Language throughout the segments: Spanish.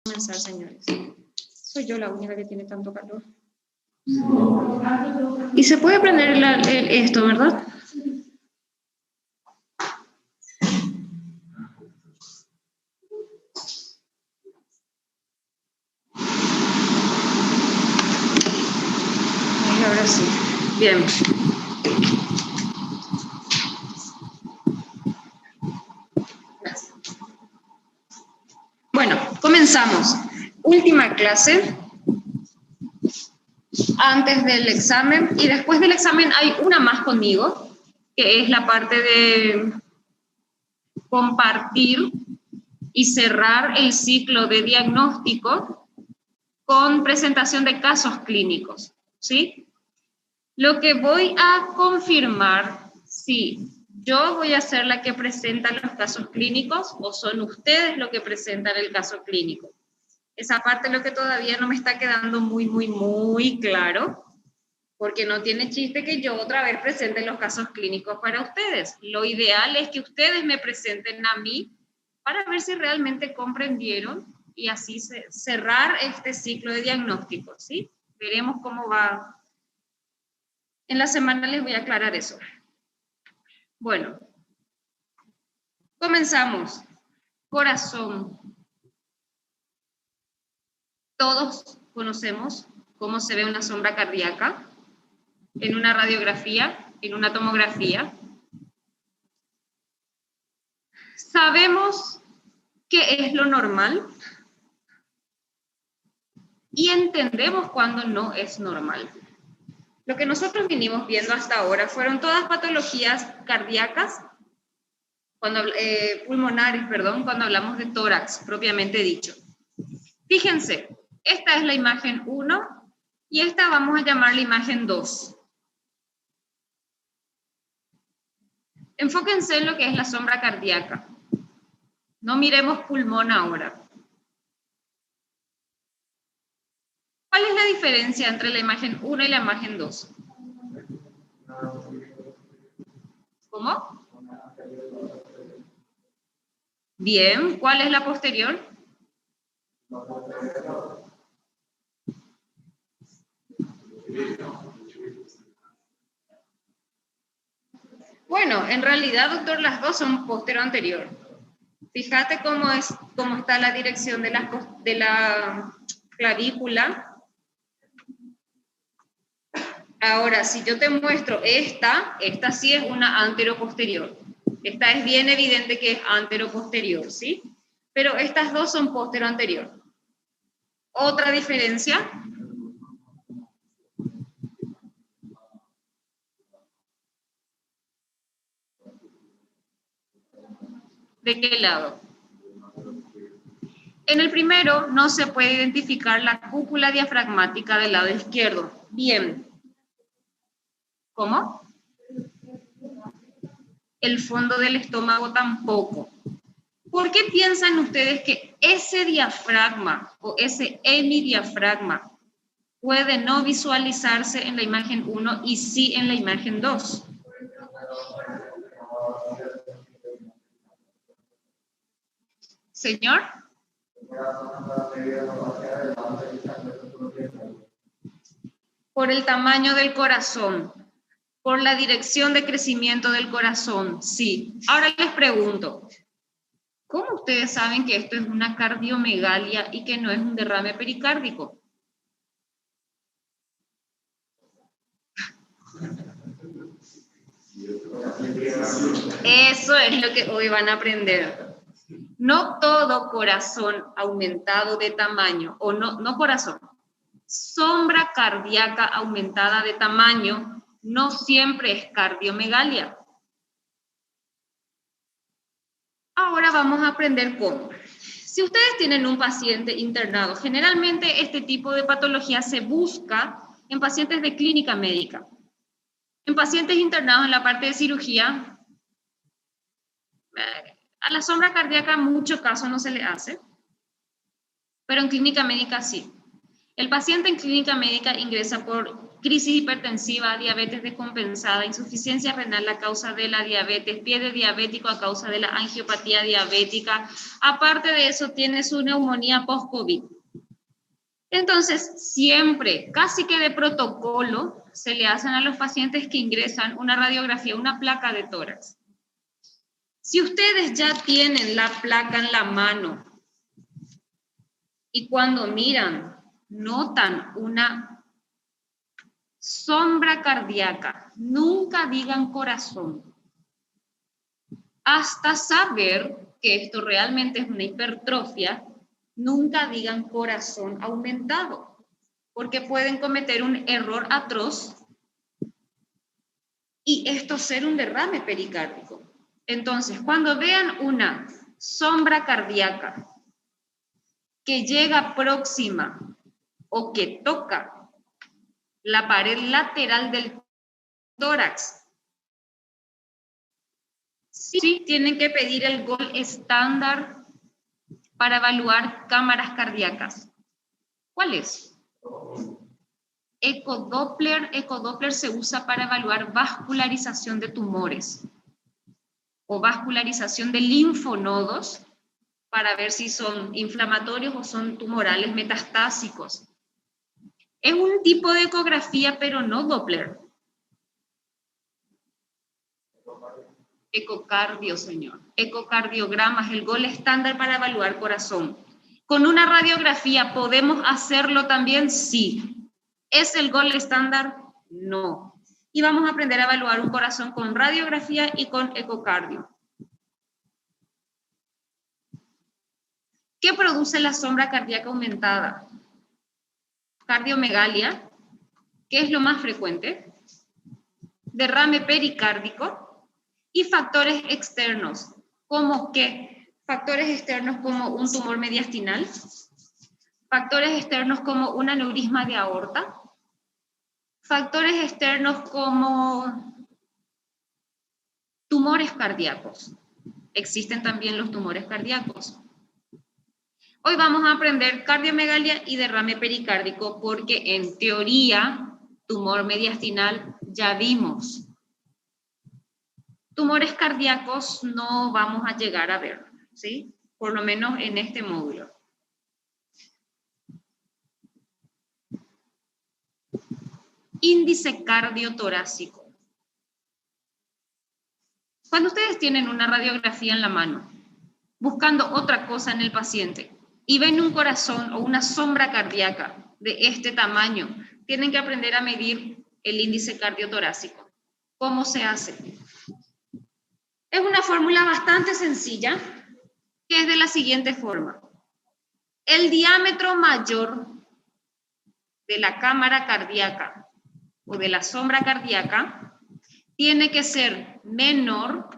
Comenzar, señores. Soy yo la única que tiene tanto calor. Y se puede prender esto, ¿verdad? Ay, ahora sí. Bien. Gracias. Bueno, comenzamos. Última clase antes del examen, y después del examen hay una más conmigo, que es la parte de compartir y cerrar el ciclo de diagnóstico con presentación de casos clínicos, ¿sí? Lo que voy a confirmar, si yo voy a ser la que presenta los casos clínicos o son ustedes los que presentan el caso clínico. Esa parte es lo que todavía no me está quedando muy claro, porque no tiene chiste que yo otra vez presente los casos clínicos para ustedes. Lo ideal es que ustedes me presenten a mí para ver si realmente comprendieron y así cerrar este ciclo de diagnóstico, ¿sí? Veremos cómo va. En la semana les voy a aclarar eso. Bueno, comenzamos. Corazón. Todos conocemos cómo se ve una sombra cardíaca en una radiografía, en una tomografía. Sabemos qué es lo normal y entendemos cuando no es normal. Lo que nosotros vinimos viendo hasta ahora fueron todas patologías cardíacas, pulmonares, perdón, cuando hablamos de tórax propiamente dicho. Fíjense, esta es la imagen 1 y esta vamos a llamar la imagen 2. Enfóquense en lo que es la sombra cardíaca. No miremos pulmón ahora. ¿Cuál es la diferencia entre la imagen 1 y la imagen 2? ¿Cómo? Bien, ¿cuál es la posterior? Bueno, en realidad, doctor, las dos son posterior anterior. Fíjate cómo está la dirección de la clavícula. Ahora, si yo te muestro esta sí es una anteroposterior. Esta es bien evidente que es anteroposterior, ¿sí? Pero estas dos son posterior anterior. ¿Otra diferencia? ¿De qué lado? En el primero no se puede identificar la cúpula diafragmática del lado izquierdo. Bien. ¿Cómo? El fondo del estómago tampoco. ¿Por qué piensan ustedes que ese diafragma o ese hemidiafragma puede no visualizarse en la imagen 1 y sí en la imagen 2? ¿Señor? Por el tamaño del corazón, por la dirección de crecimiento del corazón, sí. Ahora les pregunto, ¿cómo ustedes saben que esto es una cardiomegalia y que no es un derrame pericárdico? Eso es lo que hoy van a aprender. No todo corazón aumentado de tamaño, o no corazón, sombra cardíaca aumentada de tamaño no siempre es cardiomegalia. Ahora vamos a aprender cómo. Si ustedes tienen un paciente internado, generalmente este tipo de patología se busca en pacientes de clínica médica. En pacientes internados en la parte de cirugía, a la sombra cardíaca en muchos casos no se le hace, pero en clínica médica sí. El paciente en clínica médica ingresa por crisis hipertensiva, diabetes descompensada, insuficiencia renal a causa de la diabetes, pie de diabético a causa de la angiopatía diabética. Aparte de eso, tiene su neumonía post-COVID. Entonces, siempre, casi que de protocolo, se le hacen a los pacientes que ingresan una radiografía, una placa de tórax. Si ustedes ya tienen la placa en la mano y cuando miran, notan una sombra cardíaca, nunca digan corazón. Hasta saber que esto realmente es una hipertrofia, nunca digan corazón aumentado, porque pueden cometer un error atroz y esto ser un derrame pericárdico. Entonces, cuando vean una sombra cardíaca que llega próxima o que toca la pared lateral del tórax, sí tienen que pedir el gold estándar para evaluar cámaras cardíacas. ¿Cuál es? Ecodoppler. Ecodoppler se usa para evaluar vascularización de tumores o vascularización de linfonodos para ver si son inflamatorios o son tumorales metastásicos. Es un tipo de ecografía, pero no Doppler. Ecocardio, señor. Ecocardiograma es el gold estándar para evaluar corazón. ¿Con una radiografía podemos hacerlo también? Sí. ¿Es el gold estándar? No. Y vamos a aprender a evaluar un corazón con radiografía y con ecocardio. ¿Qué produce la sombra cardíaca aumentada? Cardiomegalia, que es lo más frecuente, derrame pericárdico y factores externos. ¿Cómo qué? Factores externos como un tumor mediastinal, factores externos como un aneurisma de aorta, factores externos como tumores cardíacos. Existen también los tumores cardíacos. Hoy vamos a aprender cardiomegalia y derrame pericárdico porque en teoría, tumor mediastinal ya vimos. Tumores cardíacos no vamos a llegar a ver, ¿sí? Por lo menos en este módulo. Índice cardiotorácico. Cuando ustedes tienen una radiografía en la mano, buscando otra cosa en el paciente, y ven un corazón o una sombra cardíaca de este tamaño, tienen que aprender a medir el índice cardiotorácico. ¿Cómo se hace? Es una fórmula bastante sencilla, que es de la siguiente forma. El diámetro mayor de la cámara cardíaca o de la sombra cardíaca tiene que ser menor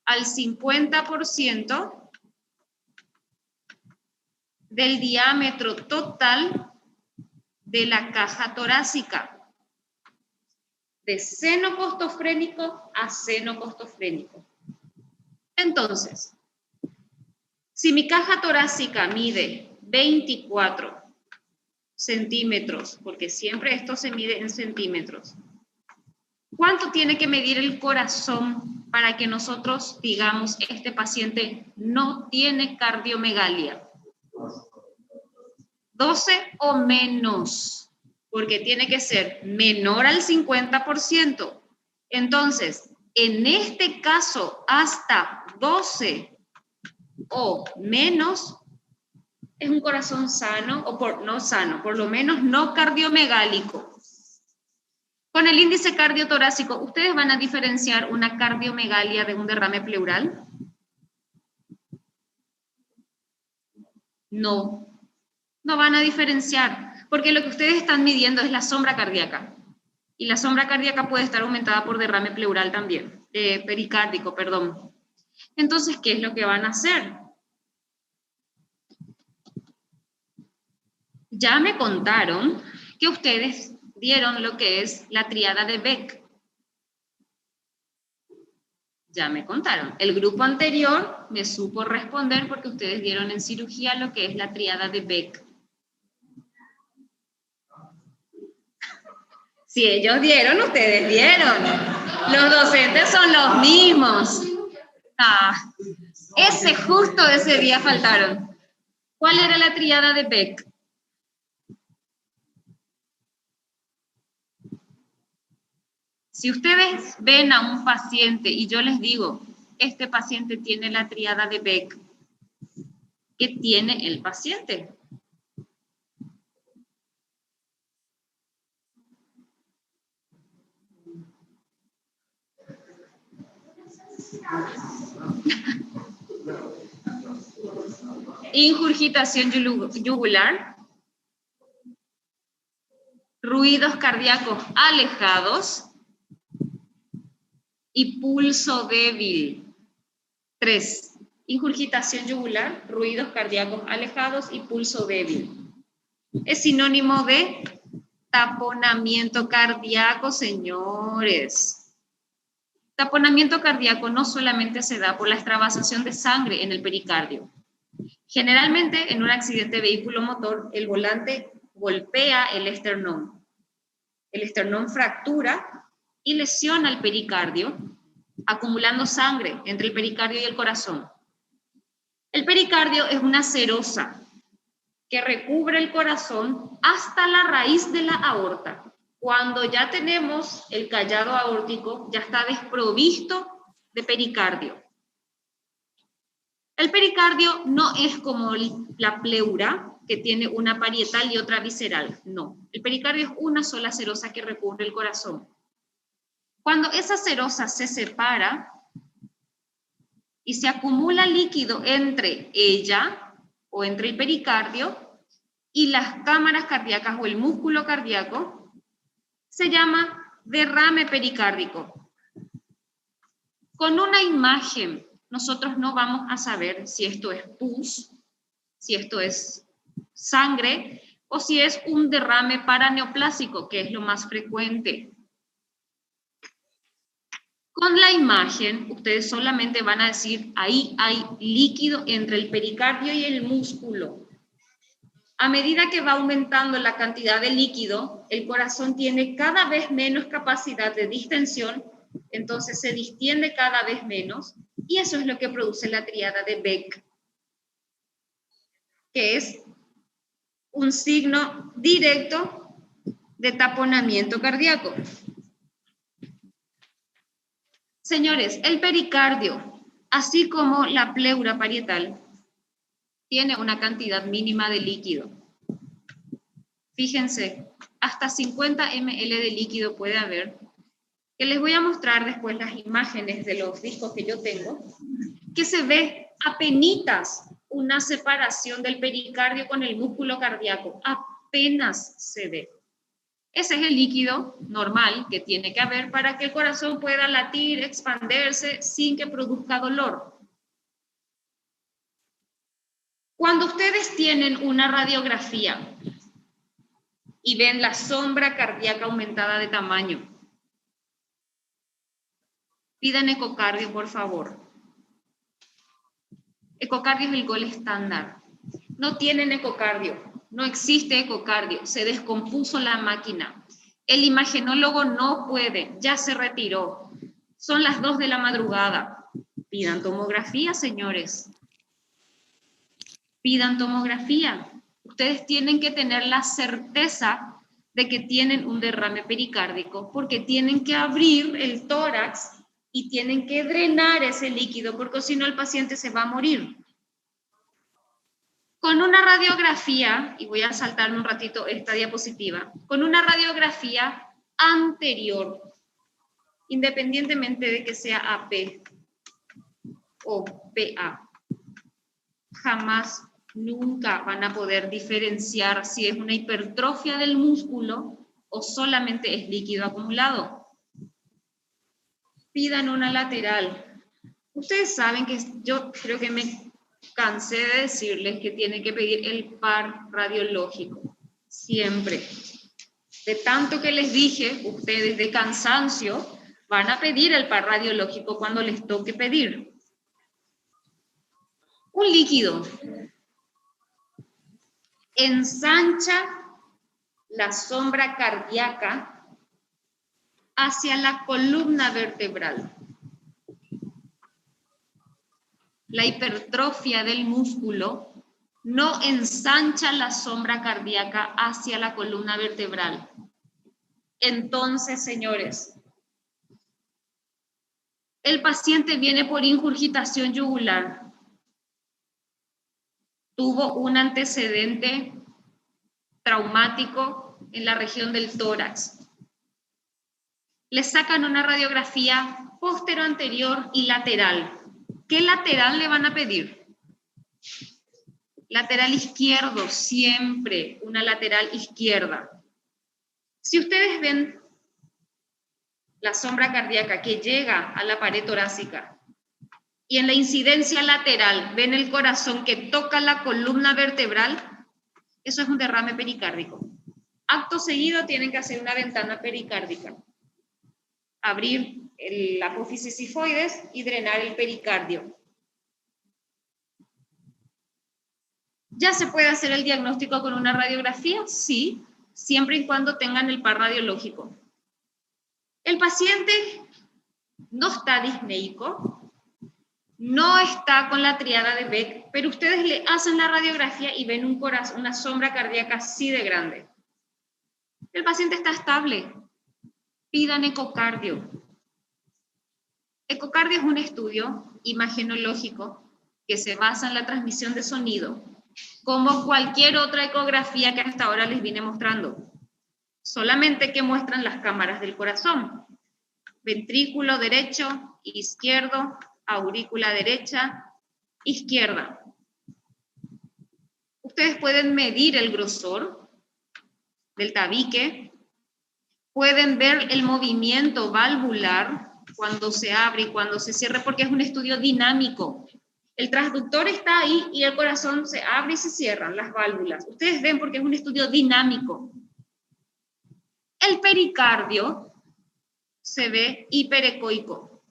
al 50% del diámetro total de la caja torácica, de seno costofrénico a seno costofrénico. Entonces, si mi caja torácica mide 24 centímetros, porque siempre esto se mide en centímetros, ¿cuánto tiene que medir el corazón para que nosotros digamos este paciente no tiene cardiomegalia? 12 o menos, porque tiene que ser menor al 50%. Entonces, en este caso, hasta 12 o menos es un corazón sano, o no sano, por lo menos no cardiomegálico. Con el índice cardiotorácico, ¿ustedes van a diferenciar una cardiomegalia de un derrame pleural? No. No van a diferenciar, porque lo que ustedes están midiendo es la sombra cardíaca. Y la sombra cardíaca puede estar aumentada por derrame pleural también, pericárdico, perdón. Entonces, ¿qué es lo que van a hacer? Ya me contaron que ustedes dieron lo que es la tríada de Beck. Ya me contaron. El grupo anterior me supo responder porque ustedes dieron en cirugía lo que es la tríada de Beck. Si ellos dieron, ustedes dieron. Los docentes son los mismos. Ah, justo ese día faltaron. ¿Cuál era la tríada de Beck? Si ustedes ven a un paciente y yo les digo, este paciente tiene la tríada de Beck, ¿qué tiene el paciente? Ingurgitación yugular, ruidos cardíacos alejados y pulso débil. 3. Ingurgitación yugular, ruidos cardíacos alejados y pulso débil. Es sinónimo de taponamiento cardíaco, señores. Taponamiento cardíaco no solamente se da por la extravasación de sangre en el pericardio. Generalmente, en un accidente vehículo-motor, el volante golpea el esternón. El esternón fractura y lesiona el pericardio, acumulando sangre entre el pericardio y el corazón. El pericardio es una serosa que recubre el corazón hasta la raíz de la aorta. Cuando ya tenemos el callado aórtico, ya está desprovisto de pericardio. El pericardio no es como la pleura, que tiene una parietal y otra visceral. No, el pericardio es una sola serosa que recubre el corazón. Cuando esa serosa se separa y se acumula líquido entre ella o entre el pericardio y las cámaras cardíacas o el músculo cardíaco, se llama derrame pericárdico. Con una imagen, nosotros no vamos a saber si esto es pus, si esto es sangre o si es un derrame paraneoplásico, que es lo más frecuente. Con la imagen, ustedes solamente van a decir, ahí hay líquido entre el pericardio y el músculo. A medida que va aumentando la cantidad de líquido, el corazón tiene cada vez menos capacidad de distensión, entonces se distiende cada vez menos, y eso es lo que produce la tríada de Beck, que es un signo directo de taponamiento cardíaco. Señores, el pericardio, así como la pleura parietal, tiene una cantidad mínima de líquido. Fíjense, hasta 50 ml de líquido puede haber, que les voy a mostrar después las imágenes de los discos que yo tengo, que se ve apenitas una separación del pericardio con el músculo cardíaco, apenas se ve. Ese es el líquido normal que tiene que haber para que el corazón pueda latir, expandirse sin que produzca dolor. Cuando ustedes tienen una radiografía y ven la sombra cardíaca aumentada de tamaño, pidan ecocardio, por favor. Ecocardio es el gol estándar. No tienen ecocardio, no existe ecocardio, se descompuso la máquina. El imagenólogo no puede, ya se retiró. Son las 2 de la madrugada. Pidan tomografía, señores. Pidan tomografía. Ustedes tienen que tener la certeza de que tienen un derrame pericárdico, porque tienen que abrir el tórax y tienen que drenar ese líquido, porque si no el paciente se va a morir. Con una radiografía, y voy a saltarme un ratito esta diapositiva, con una radiografía anterior, independientemente de que sea AP o PA, jamás, nunca van a poder diferenciar si es una hipertrofia del músculo o solamente es líquido acumulado. Pidan una lateral. Ustedes saben que yo creo que me cansé de decirles que tienen que pedir el par radiológico, siempre. De tanto que les dije, ustedes de cansancio van a pedir el par radiológico cuando les toque pedir. Un líquido ensancha la sombra cardíaca hacia la columna vertebral. La hipertrofia del músculo no ensancha la sombra cardíaca hacia la columna vertebral. Entonces, señores, el paciente viene por ingurgitación yugular. Tuvo un antecedente traumático en la región del tórax. Le sacan una radiografía postero-anterior y lateral. ¿Qué lateral le van a pedir? Lateral izquierdo, siempre una lateral izquierda. Si ustedes ven la sombra cardíaca que llega a la pared torácica y en la incidencia lateral ven el corazón que toca la columna vertebral, eso es un derrame pericárdico. Acto seguido tienen que hacer una ventana pericárdica, abrir la apófisis sifoides y drenar el pericardio. ¿Ya se puede hacer el diagnóstico con una radiografía? Sí, siempre y cuando tengan el par radiológico. El paciente no está disneico, no está con la triada de Beck, pero ustedes le hacen la radiografía y ven un corazón, una sombra cardíaca así de grande. El paciente está estable. Pidan ecocardio. Ecocardio es un estudio imagenológico que se basa en la transmisión de sonido, como cualquier otra ecografía que hasta ahora les vine mostrando, solamente que muestran las cámaras del corazón: ventrículo derecho, izquierdo, aurícula derecha, izquierda. Ustedes pueden medir el grosor del tabique, pueden ver el movimiento valvular cuando se abre y cuando se cierra, porque es un estudio dinámico. El transductor está ahí y el corazón se abre y se cierran las válvulas. Ustedes ven porque es un estudio dinámico. El pericardio se ve hiperecoico.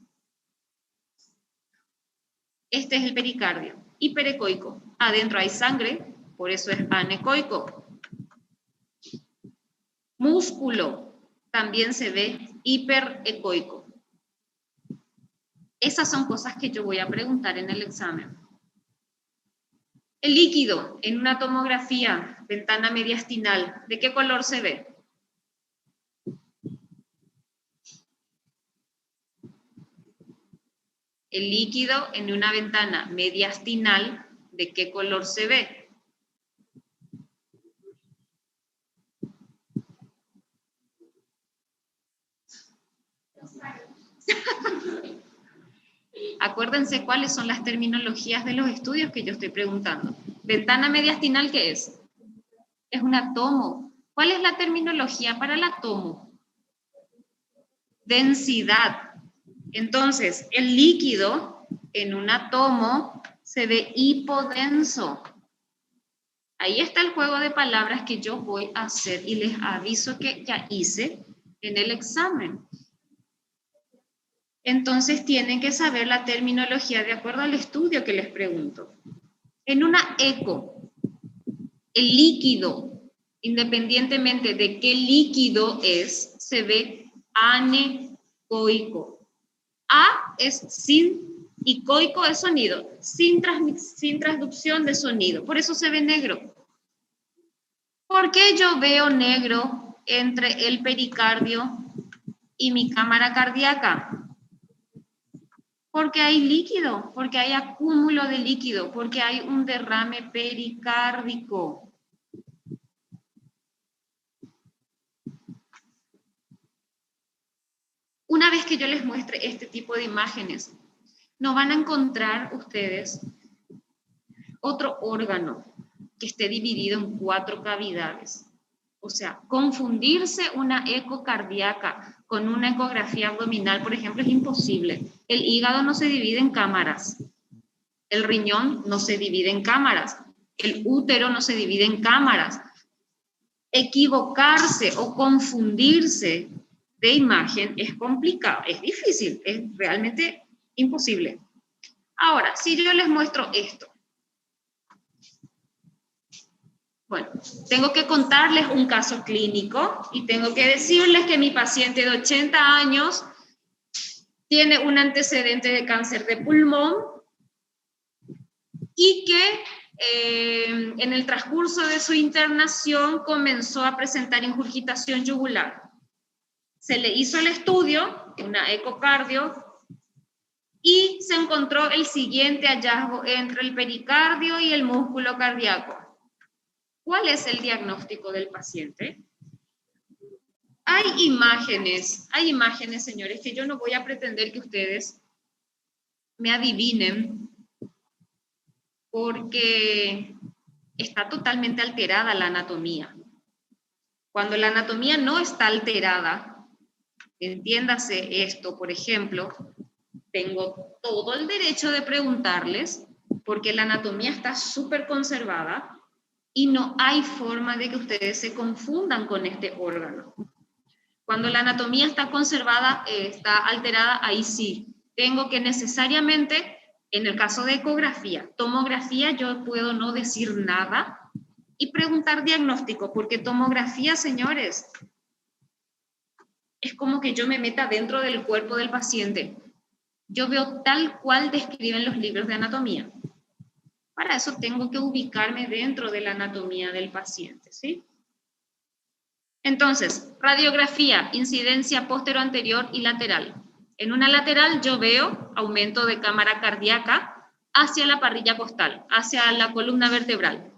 Este es el pericardio, hiperecoico. Adentro hay sangre, por eso es anecoico. Músculo también se ve hiperecoico. Esas son cosas que yo voy a preguntar en el examen. El líquido en una tomografía, ventana mediastinal, ¿de qué color se ve? El líquido en una ventana mediastinal, ¿de qué color se ve? Acuérdense cuáles son las terminologías de los estudios que yo estoy preguntando. Ventana mediastinal, ¿qué es? Es una tomo. ¿Cuál es la terminología para la tomo? Densidad. Entonces, el líquido en una tomo se ve hipodenso. Ahí está el juego de palabras que yo voy a hacer y les aviso que ya hice en el examen. Entonces tienen que saber la terminología de acuerdo al estudio que les pregunto. En una eco, el líquido, independientemente de qué líquido es, se ve anecoico. A es sin y coico es sonido, sin transducción de sonido. Por eso se ve negro. ¿Por qué yo veo negro entre el pericardio y mi cámara cardíaca? Porque hay líquido, porque hay acúmulo de líquido, porque hay un derrame pericárdico. Una vez que yo les muestre este tipo de imágenes, no van a encontrar ustedes otro órgano que esté dividido en 4 cavidades. O sea, confundirse una eco cardíaca con una ecografía abdominal, por ejemplo, es imposible. El hígado no se divide en cámaras, el riñón no se divide en cámaras, el útero no se divide en cámaras. Equivocarse o confundirse de imagen es complicado, es difícil, es realmente imposible. Ahora, si yo les muestro esto, Bueno, tengo que contarles un caso clínico y tengo que decirles que mi paciente de 80 años tiene un antecedente de cáncer de pulmón y que en el transcurso de su internación comenzó a presentar ingurgitación yugular. Se le hizo el estudio, una ecocardio, y se encontró el siguiente hallazgo entre el pericardio y el músculo cardíaco. ¿Cuál es el diagnóstico del paciente? Hay imágenes, señores, que yo no voy a pretender que ustedes me adivinen porque está totalmente alterada la anatomía. Cuando la anatomía no está alterada, entiéndase esto, por ejemplo, tengo todo el derecho de preguntarles porque la anatomía está súper conservada y no hay forma de que ustedes se confundan con este órgano. Cuando la anatomía está conservada, está alterada, ahí sí. Tengo que necesariamente, en el caso de ecografía, tomografía, yo puedo no decir nada y preguntar diagnóstico, porque tomografía, señores, es como que yo me meta dentro del cuerpo del paciente. Yo veo tal cual describen los libros de anatomía. Para eso tengo que ubicarme dentro de la anatomía del paciente, ¿sí? Entonces, radiografía, incidencia póstero-anterior y lateral. En una lateral yo veo aumento de cámara cardíaca hacia la parrilla costal, hacia la columna vertebral.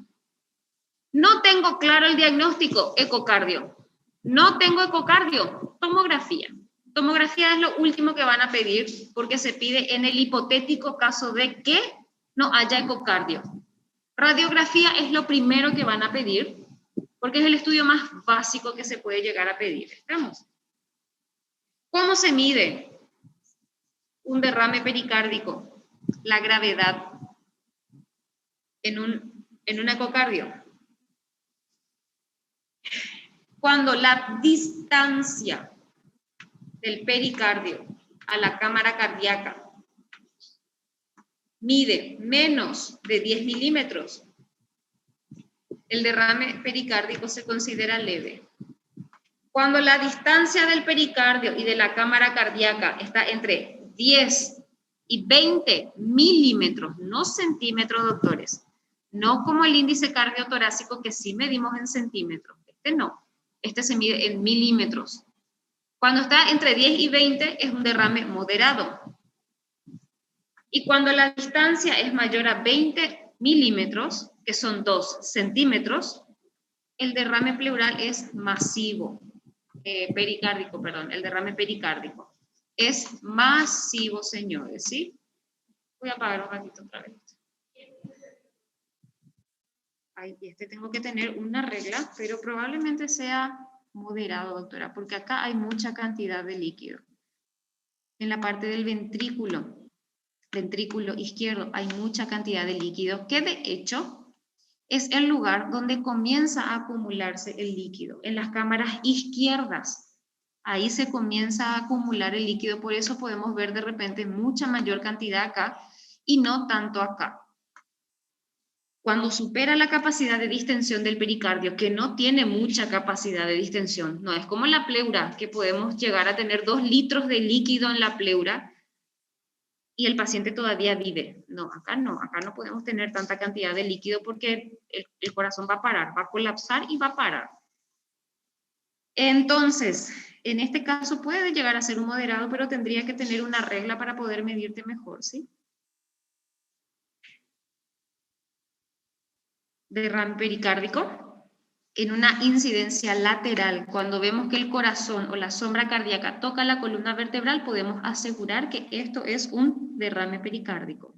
No tengo claro el diagnóstico, ecocardio. No tengo ecocardio, tomografía. Tomografía es lo último que van a pedir porque se pide en el hipotético caso de que no haya ecocardio. Radiografía es lo primero que van a pedir porque es el estudio más básico que se puede llegar a pedir. ¿Estamos? ¿Cómo se mide un derrame pericárdico? La gravedad en un ecocardio. Cuando la distancia del pericardio a la cámara cardíaca mide menos de 10 milímetros, el derrame pericárdico se considera leve. Cuando la distancia del pericardio y de la cámara cardíaca está entre 10 y 20 milímetros, no centímetros, doctores, no como el índice cardiotorácico que sí medimos en centímetros, este no, este se mide en milímetros. Cuando está entre 10 y 20 es un derrame moderado. Y cuando la distancia es mayor a 20 milímetros, que son 2 centímetros, el derrame pleural es masivo, pericárdico, perdón, el derrame pericárdico. Es masivo, señores, ¿sí? Voy a apagar un ratito otra vez. Ay, tengo que tener una regla, pero probablemente sea moderado, doctora, porque acá hay mucha cantidad de líquido. En la parte del ventrículo izquierdo, hay mucha cantidad de líquido, que de hecho es el lugar donde comienza a acumularse el líquido, en las cámaras izquierdas. Ahí se comienza a acumular el líquido, por eso podemos ver de repente mucha mayor cantidad acá y no tanto acá. Cuando supera la capacidad de distensión del pericardio, que no tiene mucha capacidad de distensión, no es como la pleura, que podemos llegar a tener 2 litros de líquido en la pleura y el paciente todavía vive. No acá no podemos tener tanta cantidad de líquido porque el corazón va a parar, va a colapsar y va a parar. Entonces, en este caso puede llegar a ser un moderado, pero tendría que tener una regla para poder medirte mejor, ¿sí? Derrame pericárdico, en una incidencia lateral, cuando vemos que el corazón o la sombra cardíaca toca la columna vertebral, podemos asegurar que esto es un derrame pericárdico.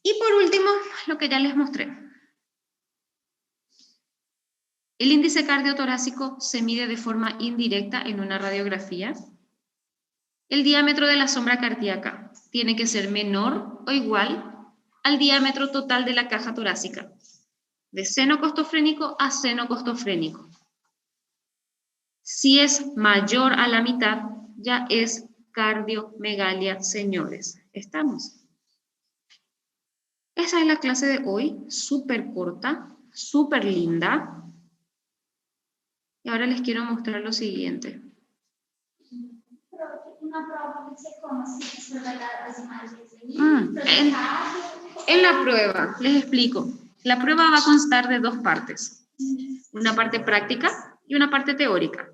Y por último, lo que ya les mostré. El índice cardiotorácico se mide de forma indirecta en una radiografía. El diámetro de la sombra cardíaca tiene que ser menor o igual al diámetro total de la caja torácica, de seno costofrénico a seno costofrénico. Si es mayor a la mitad, ya es cardiomegalia, señores. ¿Estamos? Esa es la clase de hoy, súper corta, súper linda. Y ahora les quiero mostrar lo siguiente. En la prueba, les explico. La prueba va a constar de dos partes. Una parte práctica y una parte teórica.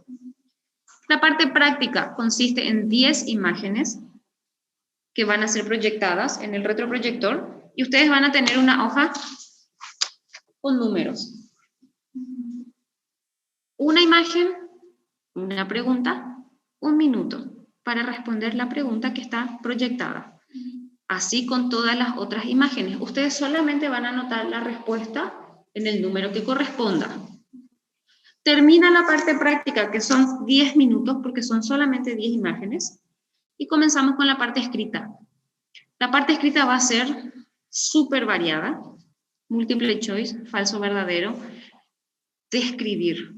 La parte práctica consiste en 10 imágenes que van a ser proyectadas en el retroproyector y ustedes van a tener una hoja con números. Una imagen, una pregunta, 1 minuto para responder la pregunta que está proyectada. Así con todas las otras imágenes. Ustedes solamente van a anotar la respuesta en el número que corresponda. Termina la parte práctica, que son 10 minutos, porque son solamente 10 imágenes, y comenzamos con la parte escrita. La parte escrita va a ser súper variada, múltiple choice, falso, verdadero, describir.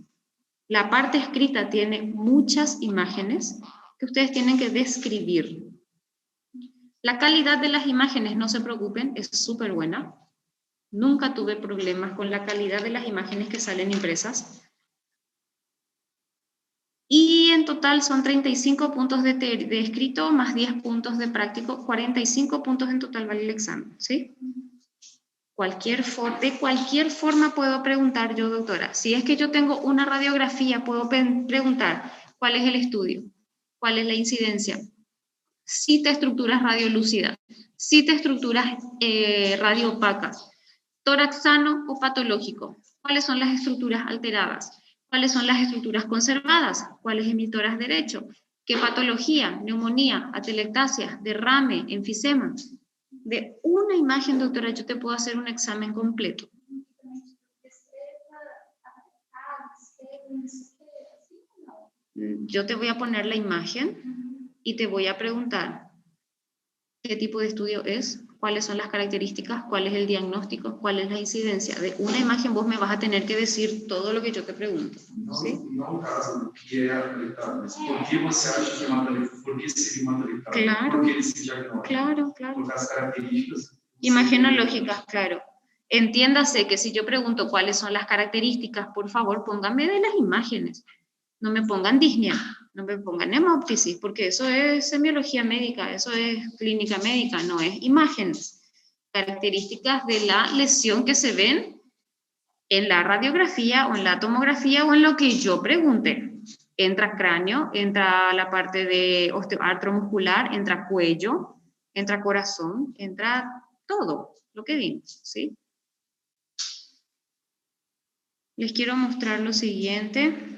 La parte escrita tiene muchas imágenes que ustedes tienen que describir. La calidad de las imágenes, no se preocupen, es súper buena. Nunca tuve problemas con la calidad de las imágenes que salen impresas. Y en total son 35 puntos de escrito más 10 puntos de práctico, 45 puntos en total vale el examen, ¿sí? De cualquier forma puedo preguntar yo, doctora. Si es que yo tengo una radiografía, puedo preguntar cuál es el estudio, cuál es la incidencia, citoestructuras radiolúcidas, citoestructuras radioopacas, tórax sano o patológico, cuáles son las estructuras alteradas, cuáles son las estructuras conservadas, cuáles emitoras derecho, qué patología, neumonía, atelectasia, derrame, enfisema. De una imagen, doctora, yo te puedo hacer un examen completo. Yo te voy a poner la imagen y te voy a preguntar qué tipo de estudio es, cuáles son las características, cuál es el diagnóstico, cuál es la incidencia. De una imagen vos me vas a tener que decir todo lo que yo te pregunto. ¿Sí? No caso que é habilitado, mas por que você acha que é uma habilitado? Por que seria uma habilitado? Claro, por que ele se diagnóstico? Claro. Por las características. Imagenológicas, claro. Entiéndase que si yo pregunto cuáles son las características, por favor, pónganme de las imágenes. No me pongan disnea, no me pongan hemoptisis, porque eso es semiología médica, eso es clínica médica, no es imágenes. Características de la lesión que se ven en la radiografía o en la tomografía o en lo que yo pregunte. Entra cráneo, entra la parte de artromuscular, entra cuello, entra corazón, entra todo lo que vimos, ¿sí? Les quiero mostrar lo siguiente.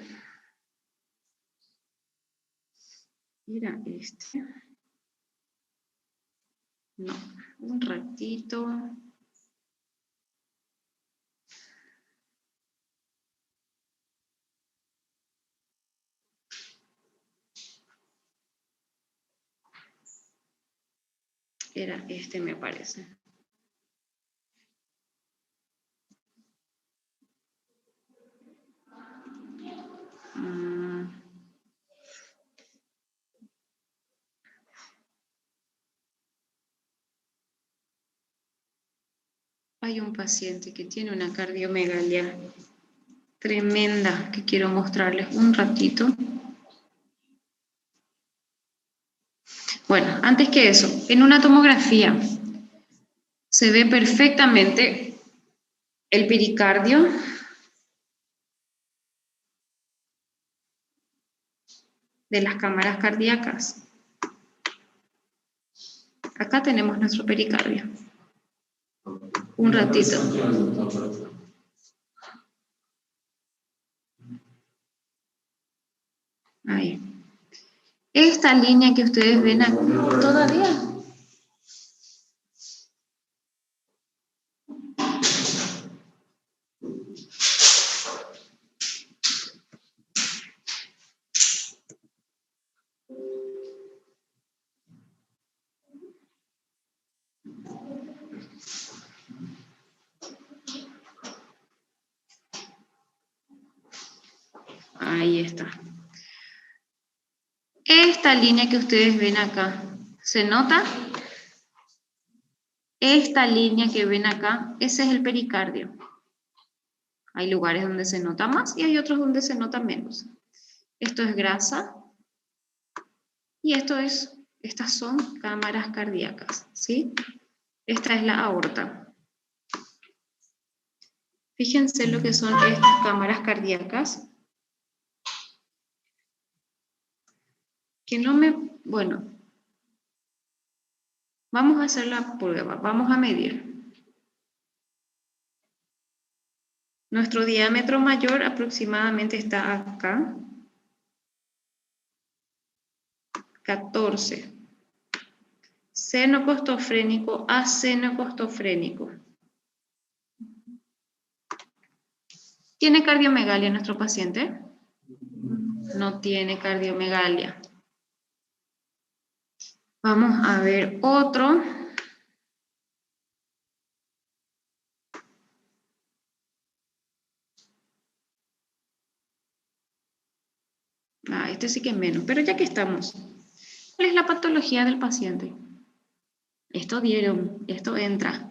Mira este. No, un ratito. Era este, me parece. Hay un paciente que tiene una cardiomegalia tremenda que quiero mostrarles un ratito. Bueno, antes que eso, en una tomografía se ve perfectamente el pericardio de las cámaras cardíacas. Acá tenemos nuestro pericardio. Un ratito. Ahí. Esta línea que ustedes ven aquí, todavía. Ahí está. Esta línea que ustedes ven acá, ¿se nota? Esta línea que ven acá, ese es el pericardio. Hay lugares donde se nota más y hay otros donde se nota menos. Esto es grasa y estas son cámaras cardíacas, ¿sí? Esta es la aorta. Fíjense lo que son estas cámaras cardíacas. Bueno, vamos a hacer la prueba, vamos a medir. Nuestro diámetro mayor aproximadamente está acá. 14. Seno costofrénico a seno costofrénico. ¿Tiene cardiomegalia nuestro paciente? No tiene cardiomegalia. Vamos a ver otro. Este sí que es menos, pero ya que estamos. ¿Cuál es la patología del paciente? Esto entra.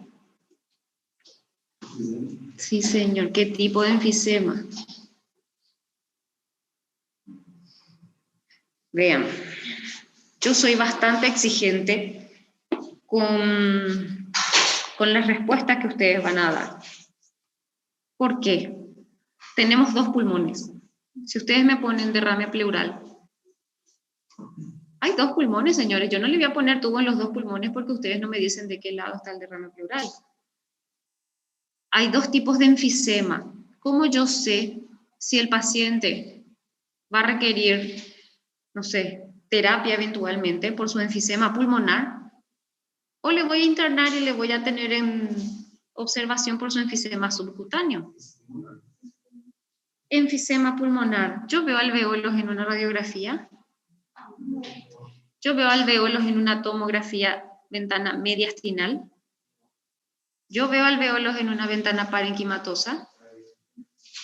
Sí, señor. ¿Qué tipo de enfisema? Vean, yo soy bastante exigente con las respuestas que ustedes van a dar. ¿Por qué? Tenemos 2 pulmones. Si ustedes me ponen derrame pleural, hay 2 pulmones, señores. Yo no le voy a poner tubo en los 2 pulmones porque ustedes no me dicen de qué lado está el derrame pleural. Hay 2 tipos de enfisema. ¿Cómo yo sé si el paciente va a requerir, no sé, terapia eventualmente por su enfisema pulmonar? ¿O le voy a internar y le voy a tener en observación por su enfisema subcutáneo? Enfisema pulmonar. Yo veo alvéolos en una radiografía. Yo veo alvéolos en una tomografía ventana mediastinal. Yo veo alvéolos en una ventana parenquimatosa.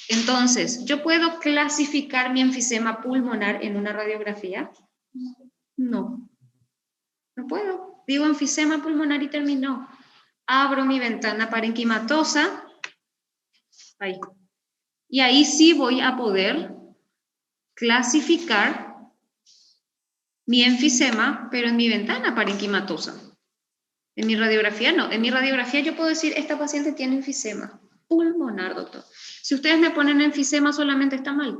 Entonces, ¿yo puedo clasificar mi enfisema pulmonar en una radiografía? No. No puedo. Digo enfisema pulmonar y terminó. Abro mi ventana parenquimatosa. Ahí. Y ahí sí voy a poder clasificar mi enfisema, pero en mi ventana parenquimatosa. En mi radiografía no. En mi radiografía yo puedo decir, esta paciente tiene enfisema pulmonar, doctor. Si ustedes me ponen enfisema solamente está mal.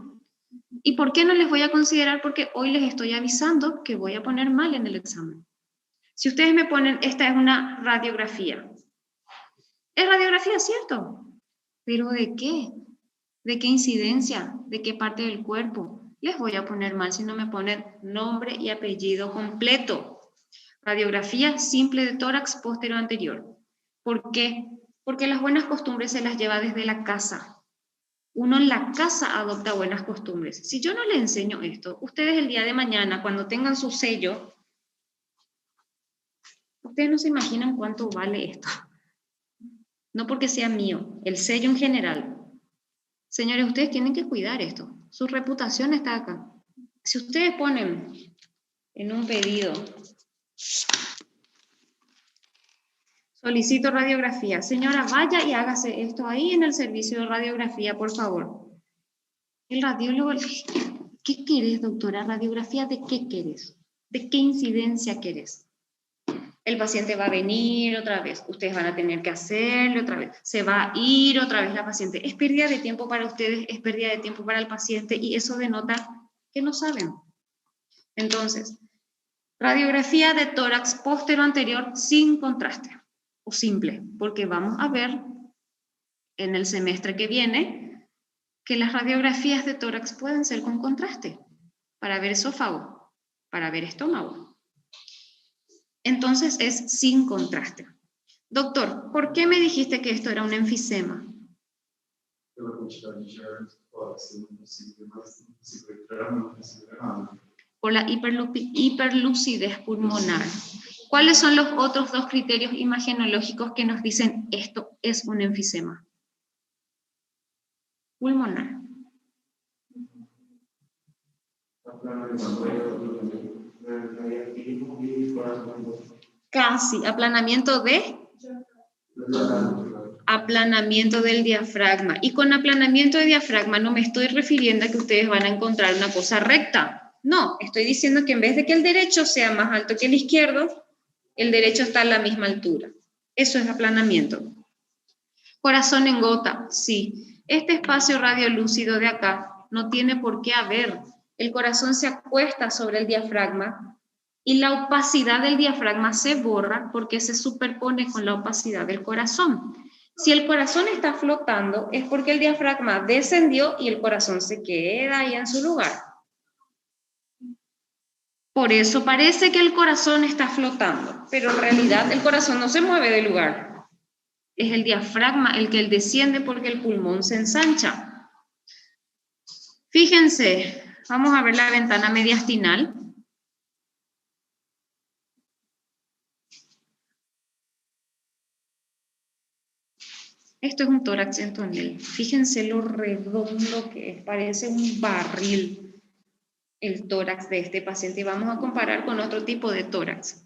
¿Y por qué no les voy a considerar? Porque hoy les estoy avisando que voy a poner mal en el examen. Si ustedes me ponen, esta es una radiografía. ¿Es radiografía, cierto? ¿Pero de qué? ¿De qué incidencia? ¿De qué parte del cuerpo? Les voy a poner mal si no me ponen nombre y apellido completo. Radiografía simple de tórax posterior anterior. ¿Por qué? Porque las buenas costumbres se las lleva desde la casa. Uno en la casa adopta buenas costumbres. Si yo no les enseño esto, ustedes el día de mañana, cuando tengan su sello, ustedes no se imaginan cuánto vale esto. No porque sea mío, el sello en general. Señores, ustedes tienen que cuidar esto. Su reputación está acá. Si ustedes ponen en un pedido, solicito radiografía. Señora, vaya y hágase esto ahí en el servicio de radiografía, por favor. El radiólogo, ¿qué querés, doctora? ¿Radiografía de qué querés? ¿De qué incidencia querés? El paciente va a venir otra vez, ustedes van a tener que hacerlo otra vez, se va a ir otra vez la paciente. Es pérdida de tiempo para ustedes, es pérdida de tiempo para el paciente y eso denota que no saben. Entonces, radiografía de tórax postero anterior sin contraste o simple, porque vamos a ver en el semestre que viene que las radiografías de tórax pueden ser con contraste para ver esófago, para ver estómago. Entonces es sin contraste. Doctor, ¿por qué me dijiste que esto era un enfisema? Por la hiperlucidez pulmonar. ¿Cuáles son los otros 2 criterios imagenológicos que nos dicen esto es un enfisema? Pulmonar. Casi, aplanamiento de Aplanamiento del diafragma. Y con aplanamiento de diafragma no me estoy refiriendo a que ustedes van a encontrar una cosa recta. No, estoy diciendo que en vez de que el derecho sea más alto que el izquierdo, el derecho está a la misma altura. Eso es aplanamiento. Corazón en gota, sí. Este espacio radiolúcido de acá no tiene por qué haber. El corazón se acuesta sobre el diafragma y la opacidad del diafragma se borra porque se superpone con la opacidad del corazón. Si el corazón está flotando es porque el diafragma descendió y el corazón se queda ahí en su lugar. Por eso parece que el corazón está flotando, pero en realidad el corazón no se mueve del lugar. Es el diafragma el que desciende porque el pulmón se ensancha. Fíjense, vamos a ver la ventana mediastinal. Esto es un tórax en tonel. Fíjense lo redondo que es, parece un barril el tórax de este paciente. Y vamos a comparar con otro tipo de tórax.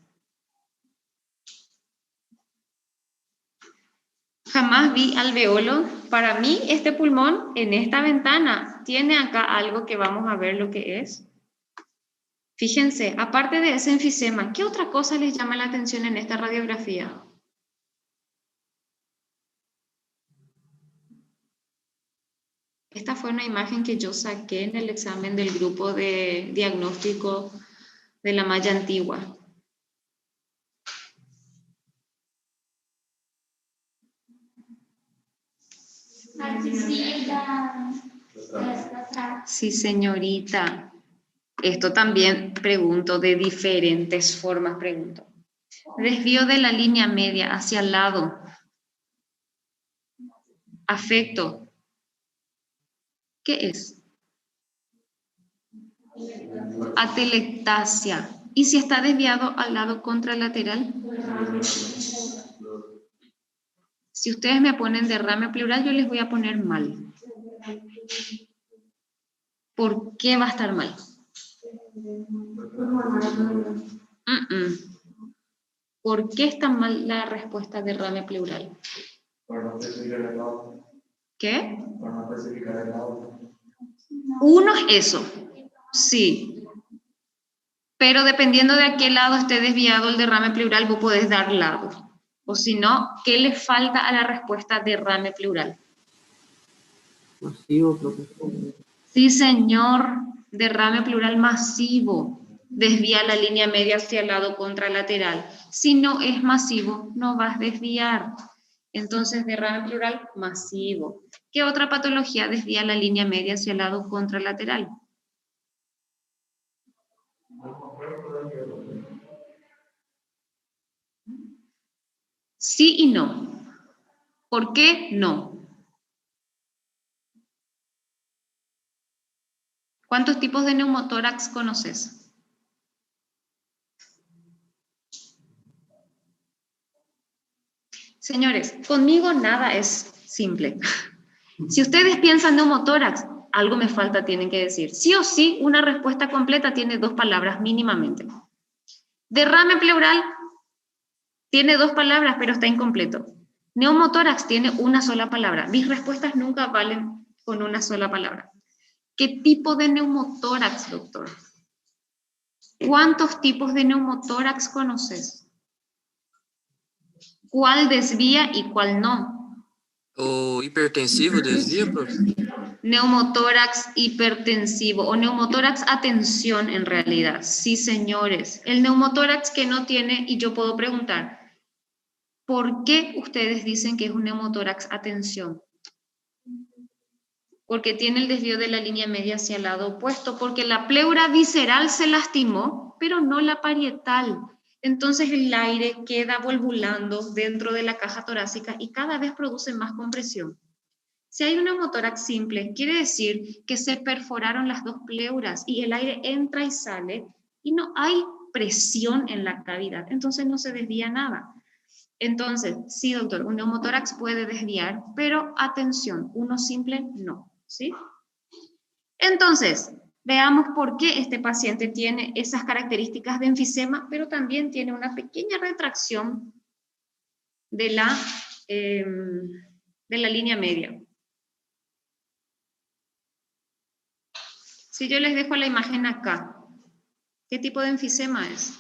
Jamás vi alveolo. Para mí, este pulmón en esta ventana tiene acá algo que vamos a ver lo que es. Fíjense, aparte de ese enfisema, ¿qué otra cosa les llama la atención en esta radiografía? Esta fue una imagen que yo saqué en el examen del grupo de diagnóstico de la malla antigua. Sí, señorita. Esto también pregunto, de diferentes formas pregunto. Desvío de la línea media hacia el lado. Afecto. ¿Qué es? Atelectasia. ¿Y si está desviado al lado contralateral? Si ustedes me ponen derrame pleural, yo les voy a poner mal. ¿Por qué va a estar mal? ¿Por qué está mal la respuesta de derrame pleural? ¿Qué? Uno es eso, sí. Pero dependiendo de a qué lado esté desviado el derrame pleural, vos podés dar lado. O si no, ¿qué le falta a la respuesta derrame pleural? Masivo, profesor. Sí, señor, derrame pleural masivo. Desvía la línea media hacia el lado contralateral. Si no es masivo, no vas a desviar. Entonces, derrame pleural masivo. ¿Qué otra patología desvía la línea media hacia el lado contralateral? Sí y no. ¿Por qué no? ¿Cuántos tipos de neumotórax conoces? Señores, conmigo nada es simple. Si ustedes piensan neumotórax, algo me falta, tienen que decir. Sí o sí, una respuesta completa tiene 2 palabras mínimamente. Derrame pleural tiene 2 palabras, pero está incompleto. Neumotórax tiene una sola palabra. Mis respuestas nunca valen con una sola palabra. ¿Qué tipo de neumotórax, doctor? ¿Cuántos tipos de neumotórax conoces? ¿Cuál desvía y cuál no? O hipertensivo desvía, profesor. Neumotórax hipertensivo o neumotórax atención en realidad. Sí, señores. El neumotórax que no tiene, y yo puedo preguntar, ¿por qué ustedes dicen que es un neumotórax atención? Porque tiene el desvío de la línea media hacia el lado opuesto, porque la pleura visceral se lastimó, pero no la parietal. Entonces el aire queda volvulando dentro de la caja torácica y cada vez produce más compresión. Si hay un neumotórax simple, quiere decir que se perforaron las 2 pleuras y el aire entra y sale y no hay presión en la cavidad, entonces no se desvía nada. Entonces, sí, doctor, un neumotórax puede desviar, pero atención, uno simple no, ¿sí? Entonces, veamos por qué este paciente tiene esas características de enfisema, pero también tiene una pequeña retracción de la de la línea media. Si yo les dejo la imagen acá, ¿qué tipo de enfisema es?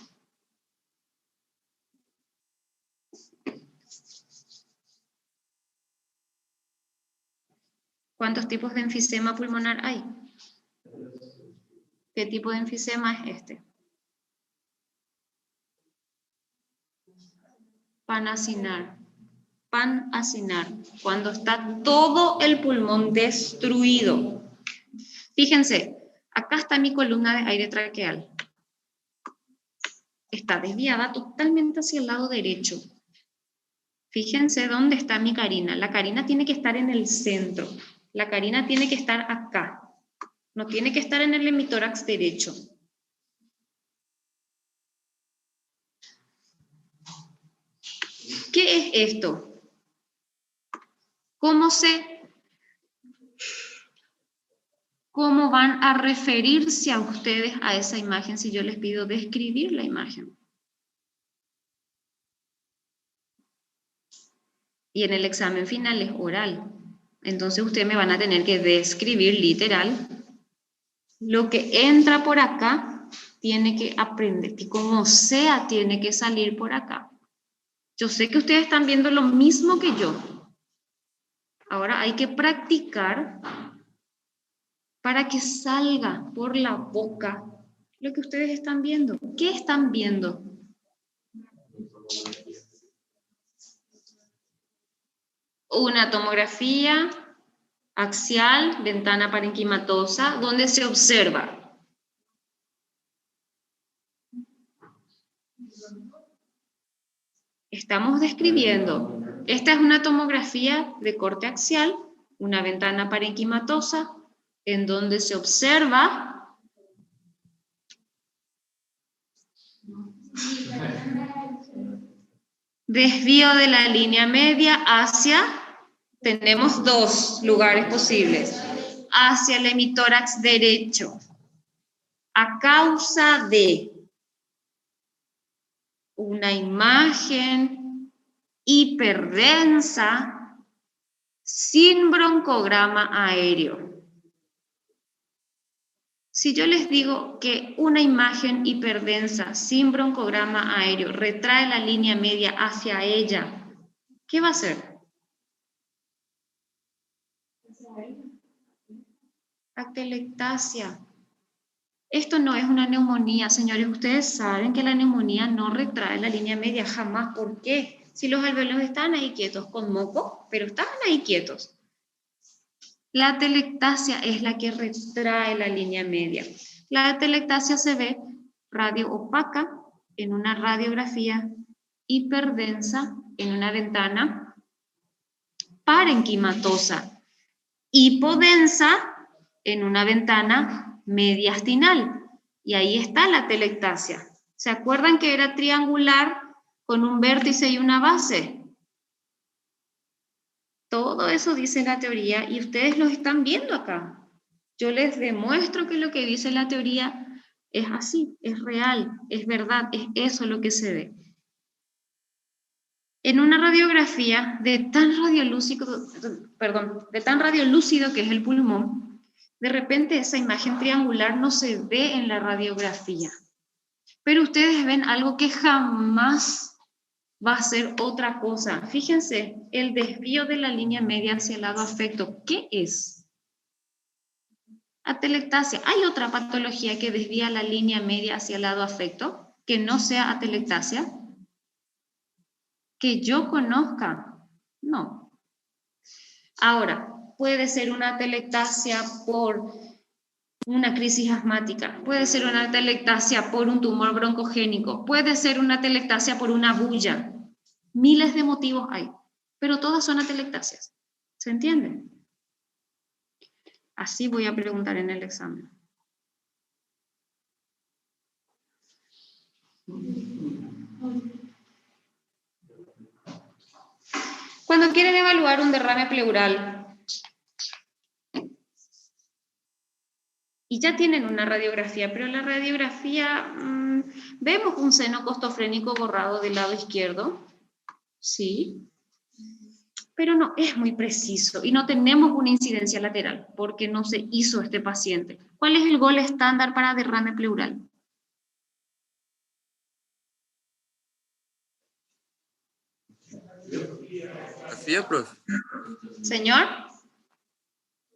¿Cuántos tipos de enfisema pulmonar hay? ¿Qué tipo de enfisema es este? Panacinar. Panacinar, cuando está todo el pulmón destruido. Fíjense, acá está mi columna de aire traqueal. Está desviada totalmente hacia el lado derecho. Fíjense dónde está mi carina. La carina tiene que estar en el centro. La carina tiene que estar acá. No tiene que estar en el hemitórax derecho. ¿Qué es esto? ¿Cómo van a referirse a ustedes a esa imagen si yo les pido describir la imagen? Y en el examen final es oral. Entonces ustedes me van a tener que describir literal. Lo que entra por acá tiene que aprender, que como sea tiene que salir por acá. Yo sé que ustedes están viendo lo mismo que yo. Ahora hay que practicar para que salga por la boca lo que ustedes están viendo. ¿Qué están viendo? Una tomografía axial, ventana parenquimatosa, donde se observa estamos describiendo, esta es una tomografía de corte axial, una ventana parenquimatosa, en donde se observa desvío de la línea media hacia, tenemos dos lugares posibles, hacia el hemitórax derecho, a causa de una imagen hiperdensa sin broncograma aéreo. Si yo les digo que una imagen hiperdensa sin broncograma aéreo retrae la línea media hacia ella, ¿qué va a hacer? Atelectasia. Esto no es una neumonía, señores. Ustedes saben que la neumonía no retrae la línea media jamás. ¿Por qué? Si los alvéolos están ahí quietos con moco, pero estaban ahí quietos. La atelectasia es la que retrae la línea media. La atelectasia se ve radio opaca en una radiografía hiperdensa en una ventana parenquimatosa, hipodensa en una ventana mediastinal. Y ahí está la atelectasia. ¿Se acuerdan que era triangular con un vértice y una base? Todo eso dice la teoría y ustedes lo están viendo acá. Yo les demuestro que lo que dice la teoría es así, es real, es verdad, es eso lo que se ve. En una radiografía de tan radiolúcido que es el pulmón, de repente esa imagen triangular no se ve en la radiografía. Pero ustedes ven algo que jamás va a ser otra cosa. Fíjense, el desvío de la línea media hacia el lado afecto, ¿qué es? Atelectasia. ¿Hay otra patología que desvía la línea media hacia el lado afecto que no sea atelectasia? Que yo conozca, no. Ahora, puede ser una atelectasia por una crisis asmática, puede ser una atelectasia por un tumor broncogénico, puede ser una atelectasia por una bulla. Miles de motivos hay, pero todas son atelectasias. ¿Se entiende? Así voy a preguntar en el examen. Cuando quieren evaluar un derrame pleural y ya tienen una radiografía, pero en la radiografía vemos un seno costofrénico borrado del lado izquierdo, ¿sí? pero no es muy preciso y no tenemos una incidencia lateral porque no se hizo este paciente. ¿Cuál es el gol estándar para derrame pleural? Radiografía, profe. Señor.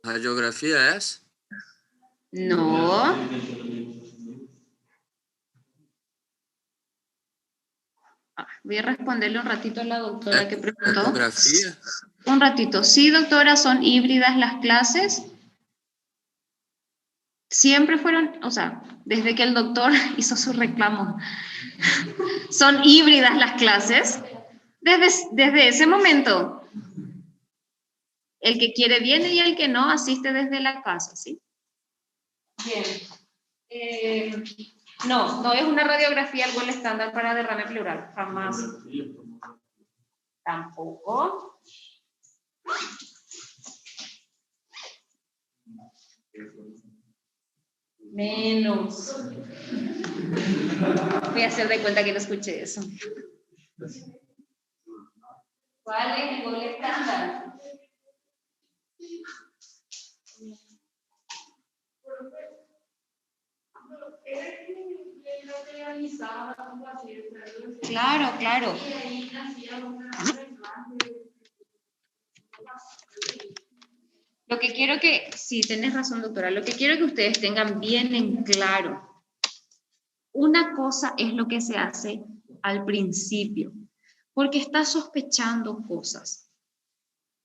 Radiografía es. No. Voy a responderle un ratito a la doctora que preguntó. Ecografía. Un ratito. Sí, doctora, son híbridas las clases. Siempre fueron, o sea, desde que el doctor hizo su reclamo, son híbridas las clases. Desde ese momento, el que quiere viene y el que no asiste desde la casa, ¿sí? Bien. No es una radiografía el gol estándar para derrame pleural, jamás. Tampoco. Menos. Voy a hacer de cuenta que no escuché eso. ¿Cuál es el gol estándar? Claro. Lo que quiero que, sí, tenés razón, doctora, lo que quiero que ustedes tengan bien en claro, una cosa es lo que se hace al principio, porque estás sospechando cosas.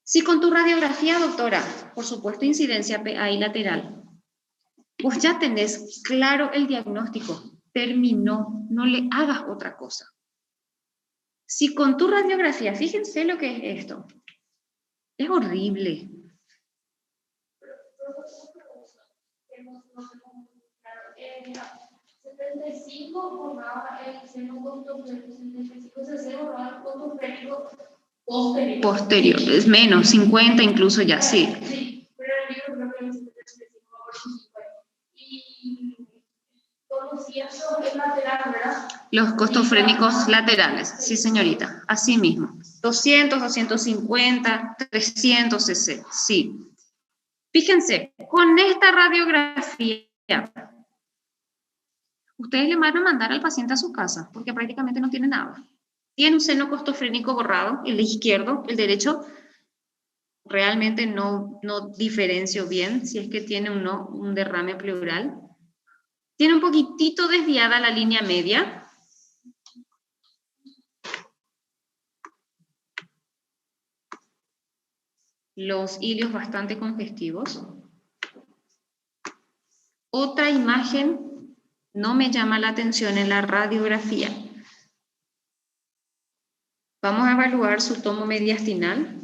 Si con tu radiografía, doctora, por supuesto incidencia PA y lateral, vos ya tenés claro el diagnóstico, terminó, no le hagas otra cosa. Si con tu radiografía, fíjense lo que es esto, es horrible. El 75 formaba el seno costofrénico, 75 cc formaba el costofrénico posterior, es menos, 50 incluso ya, sí. Sí, pero el libro creo que es 75 por 50. Y conocías el lateral, ¿verdad? Los costofrénicos laterales, sí señorita, así mismo. 200, 250, 300 cc, sí. Fíjense, con esta radiografía, ustedes le van a mandar al paciente a su casa, porque prácticamente no tiene nada. Tiene un seno costofrénico borrado, el izquierdo, el derecho, realmente no diferencio bien si es que tiene o no un derrame pleural. Tiene un poquitito desviada la línea media. Los ilios bastante congestivos. Otra imagen no me llama la atención en la radiografía. Vamos a evaluar su tomo mediastinal.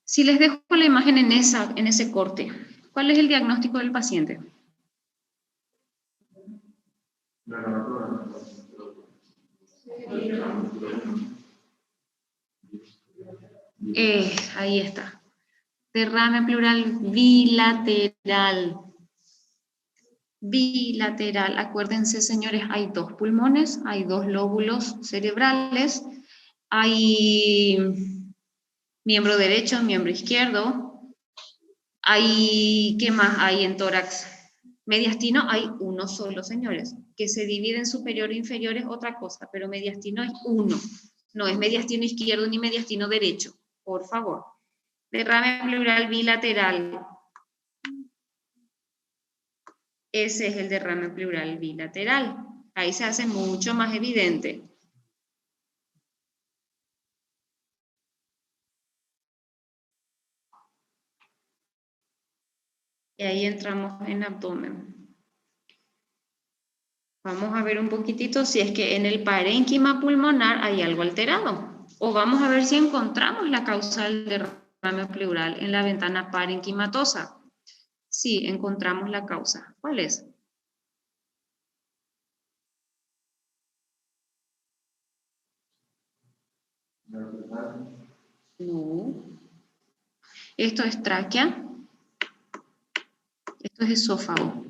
Si les dejo la imagen en ese corte, ¿cuál es el diagnóstico del paciente? Ahí está. Derrame pleural bilateral. Bilateral. Acuérdense, señores, hay dos pulmones, hay dos lóbulos cerebrales, hay miembro derecho, miembro izquierdo, hay, ¿qué más hay en tórax? Mediastino hay uno solo, señores, que se divide en superior e inferior es otra cosa, pero mediastino es uno, no es mediastino izquierdo ni mediastino derecho, por favor. Derrame pleural bilateral. Ese es el derrame pleural bilateral. Ahí se hace mucho más evidente. Y ahí entramos en abdomen. Vamos a ver un poquitito si es que en el parénquima pulmonar hay algo alterado. O vamos a ver si encontramos la causa del derrame pleural en la ventana parenquimatosa. Sí, encontramos la causa. ¿Cuál es? No. Esto es tráquea. Esto es esófago.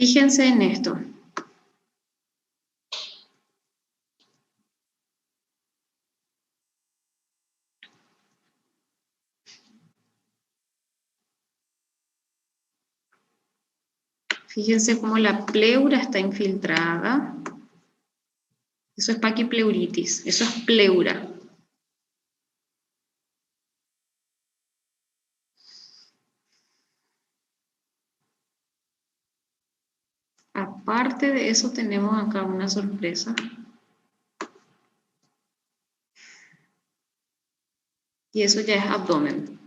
Fíjense en esto. Fíjense cómo la pleura está infiltrada. Eso es paquipleuritis, eso es pleura. Aparte de eso tenemos acá una sorpresa. Y eso ya es abdomen.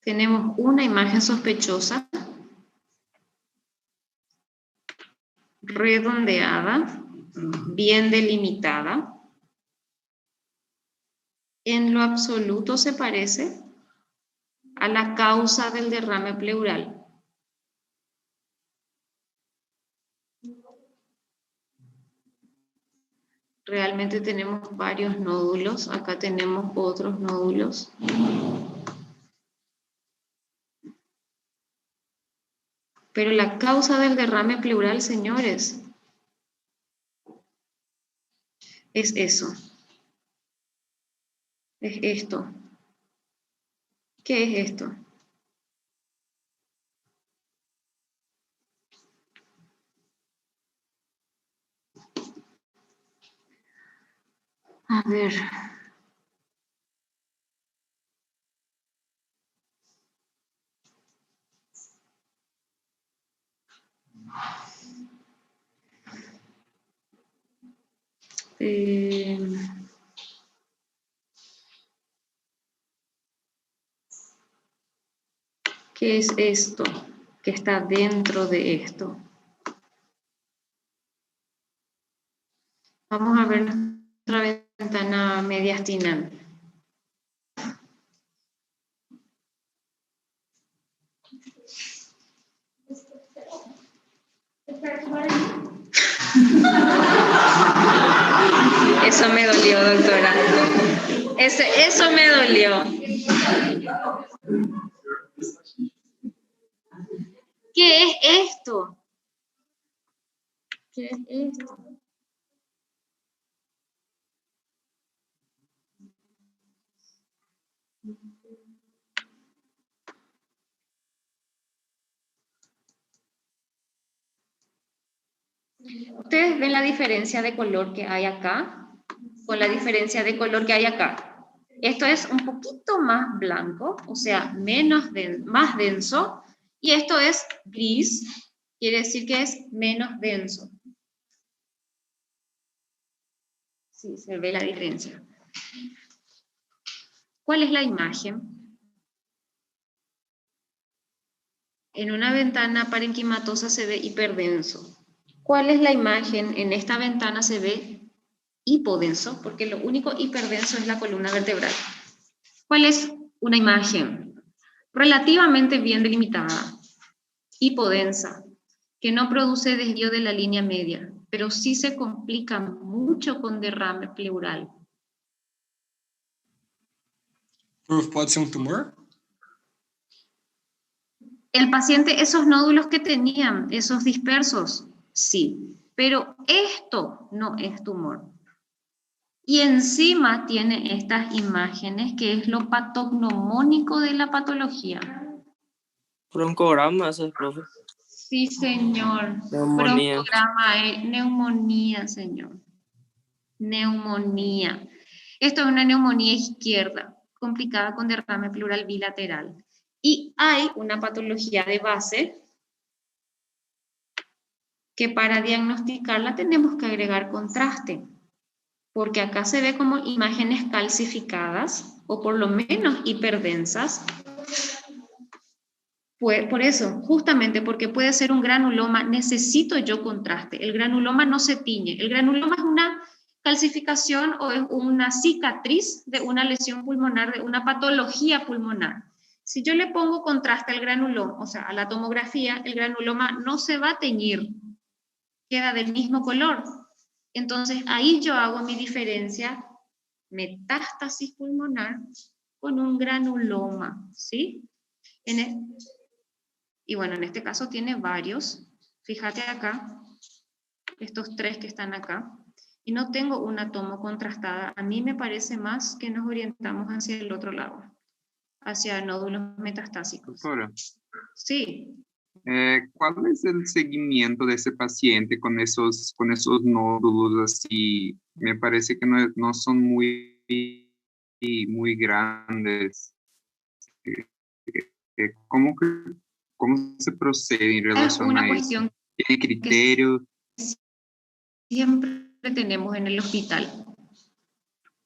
Tenemos una imagen sospechosa, redondeada, bien delimitada. En lo absoluto se parece a la causa del derrame pleural. Realmente tenemos varios nódulos. Acá tenemos otros nódulos. Pero la causa del derrame pleural, señores, es eso. Es esto. ¿Qué es esto? A ver. ¿Qué es esto que está dentro de esto? Vamos a ver nuestra ventana mediastinal. Eso me dolió, doctora. Eso me dolió. ¿Qué es esto? ¿Qué es esto? ¿Ustedes ven la diferencia de color que hay acá con la diferencia de color que hay acá? Esto es un poquito más blanco, o sea, más denso, y esto es gris, quiere decir que es menos denso. Sí, se ve la diferencia. ¿Cuál es la imagen? En una ventana parenquimatosa se ve hiperdenso. ¿Cuál es la imagen? En esta ventana se ve hipodenso, porque lo único hiperdenso es la columna vertebral. ¿Cuál es una imagen? Relativamente bien delimitada, hipodensa, que no produce desvío de la línea media, pero sí se complica mucho con derrame pleural. Prof, pode ser un tumor? El paciente, esos nódulos que tenían, esos dispersos, sí, pero esto no es tumor. Y encima tiene estas imágenes que es lo patognomónico de la patología. Broncograma, ese, profe. Sí, señor. Neumonía. Broncograma, neumonía, señor. Neumonía. Esto es una neumonía izquierda, complicada con derrame pleural bilateral. Y hay una patología de base que para diagnosticarla tenemos que agregar contraste, porque acá se ve como imágenes calcificadas o por lo menos hiperdensas. Por eso, justamente porque puede ser un granuloma, necesito yo contraste. El granuloma no se tiñe. El granuloma es una calcificación o es una cicatriz de una lesión pulmonar, de una patología pulmonar. Si yo le pongo contraste al granuloma, o sea, a la tomografía, el granuloma no se va a teñir, queda del mismo color. Entonces, ahí yo hago mi diferencia, metástasis pulmonar con un granuloma, ¿sí? Y bueno, en este caso tiene varios. Fíjate acá, estos 3 que están acá. Y no tengo una tomo contrastada. A mí me parece más que nos orientamos hacia el otro lado, hacia nódulos metastásicos. Doctora, Sí, ¿cuál es el seguimiento de ese paciente con esos nódulos así? Me parece que no son muy grandes. ¿Cómo se procede en es relación una a eso? cuestión ¿Tiene criterio? siempre tenemos en el hospital,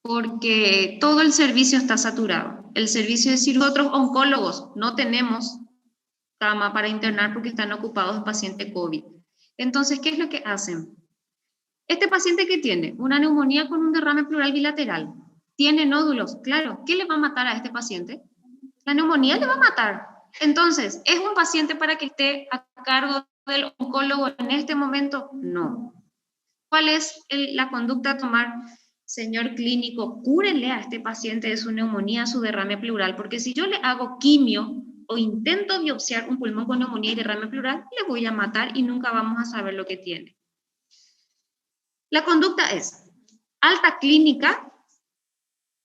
porque todo el servicio está saturado. El servicio de nosotros oncólogos no tenemos cama para internar porque están ocupados en paciente COVID. Entonces, ¿qué es lo que hacen? Este paciente que tiene una neumonía con un derrame pleural bilateral, tiene nódulos, claro, ¿qué le va a matar a este paciente? La neumonía le va a matar. Entonces, ¿es un paciente para que esté a cargo del oncólogo en este momento? No. ¿Cuál es la conducta a tomar? Señor clínico, cúrenle a este paciente de su neumonía, su derrame pleural, porque si yo le hago quimio o intento biopsiar un pulmón con neumonía y derrame pleural, le voy a matar y nunca vamos a saber lo que tiene. La conducta es alta clínica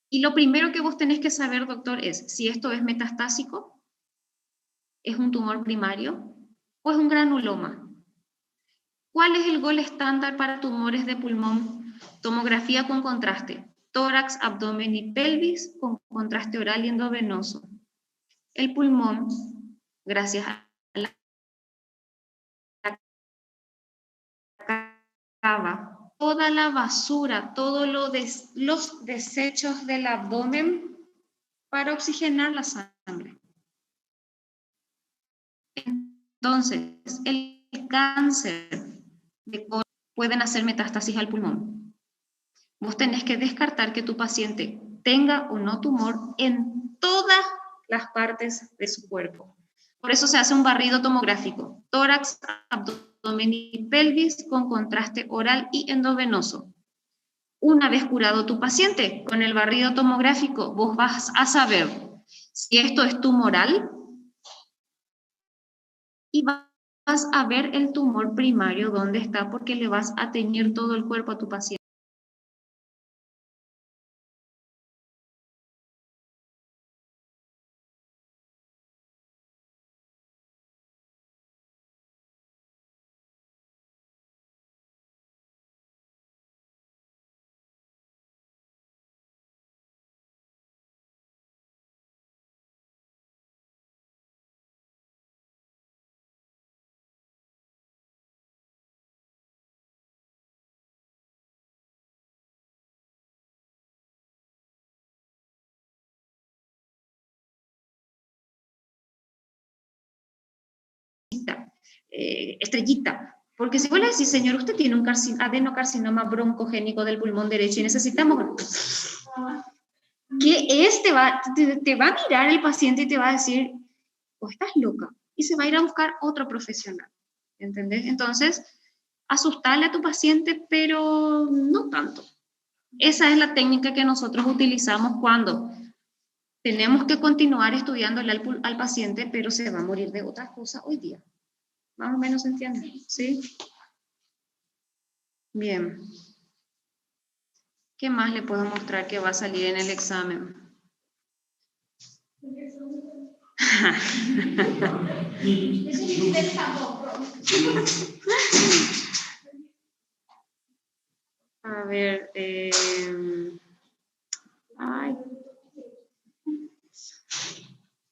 y lo primero que vos tenés que saber, doctor, es si esto es metastásico, es un tumor primario o es un granuloma. ¿Cuál es el gol estándar para tumores de pulmón? Tomografía con contraste, tórax, abdomen y pelvis con contraste oral y endovenoso. El pulmón, gracias a la cava, toda la basura, todos los desechos del abdomen para oxigenar la sangre. Entonces, el cáncer de colon pueden hacer metástasis al pulmón. Vos tenés que descartar que tu paciente tenga o no tumor en todas las partes de su cuerpo. Por eso se hace un barrido tomográfico, tórax, abdomen y pelvis con contraste oral y endovenoso. Una vez curado tu paciente con el barrido tomográfico, vos vas a saber si esto es tumoral y vas a ver el tumor primario dónde está porque le vas a teñir todo el cuerpo a tu paciente. Estrellita, porque si vos le decís, señor, usted tiene un adenocarcinoma broncogénico del pulmón derecho y necesitamos que te va a mirar el paciente y te va a decir, oh, estás loca, y se va a ir a buscar otro profesional, ¿entendés? Entonces, asustarle a tu paciente, pero no tanto. Esa es la técnica que nosotros utilizamos cuando tenemos que continuar estudiándole al paciente, pero se va a morir de otra cosa hoy día. Más o menos se entiende, ¿sí? Bien. ¿Qué más le puedo mostrar que va a salir en el examen? A ver,